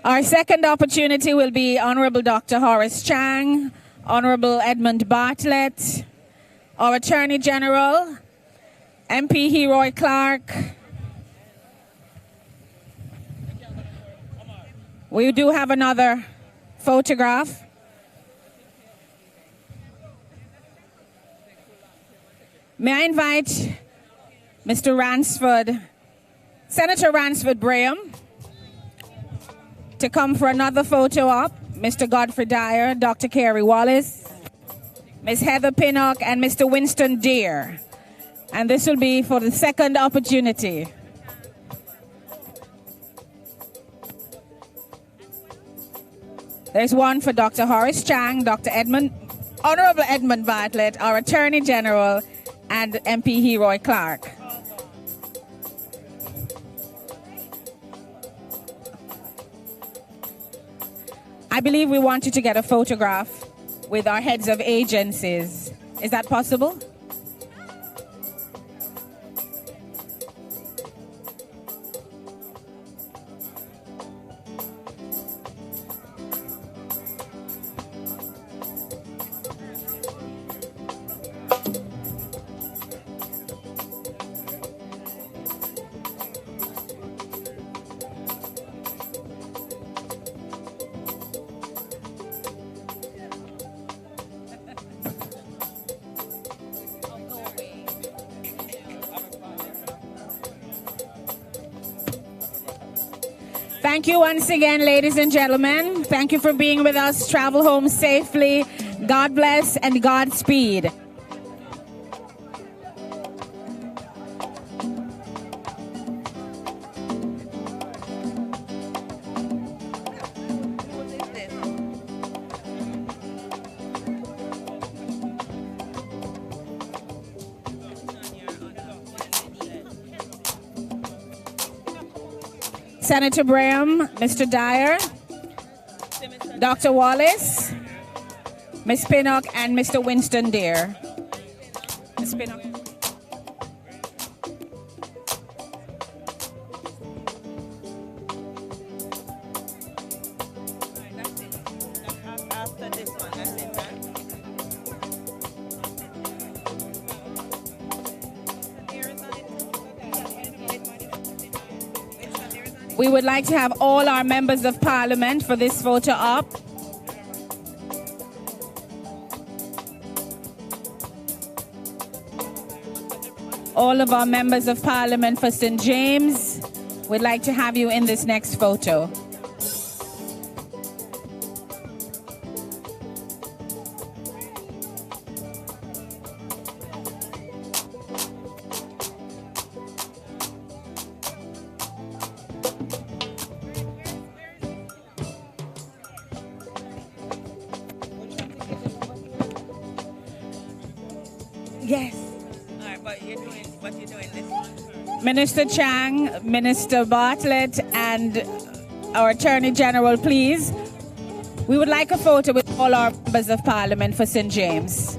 Our second opportunity will be Honorable Dr. Horace Chang, Honorable Edmund Bartlett, our Attorney General, MP Heroy Clark. We do have another photograph. May I invite Mr. Ransford, Senator Ransford Braham, to come for another photo op. Mr. Godfrey Dyer, Dr. Kerry Wallace, Ms. Heather Pinnock, and Mr. Winston Deere. And this will be for the second opportunity. There's one for Dr. Horace Chang, Dr. Honorable Edmund Bartlett, our Attorney General, and MP Heroy Clark. I believe we want you to get a photograph with our heads of agencies. Is that possible? Thank you once again, ladies and gentlemen. Thank you for being with us. Travel home safely. God bless and Godspeed. Senator Braham, Mr. Dyer, Dr. Wallace, Ms. Pinnock, and Mr. Winston Deere. Ms. Pinnock. After this one, that's it, right? We would like to have all our members of parliament for this photo op. All of our members of parliament for St. James, we'd like to have you in this next photo. Yes. All right, but you're doing this one. Minister Chang, Minister Bartlett, and our Attorney General, please. We would like a photo with all our members of parliament for St. James.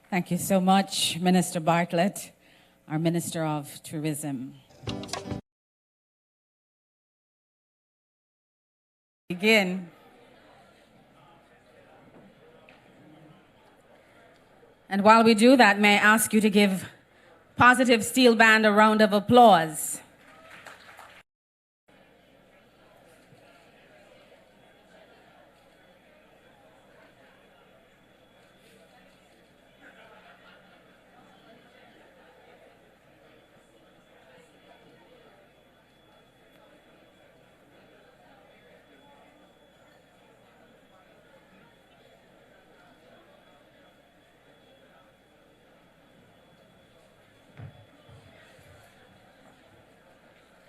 Thank you so much, Minister Bartlett, our Minister of Tourism. Begin. And while we do that, may I ask you to give Positive Steel Band a round of applause.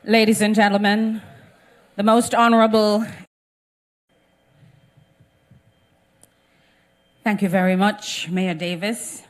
Ladies and gentlemen, the most honorable Thank you very much, Mayor Davis.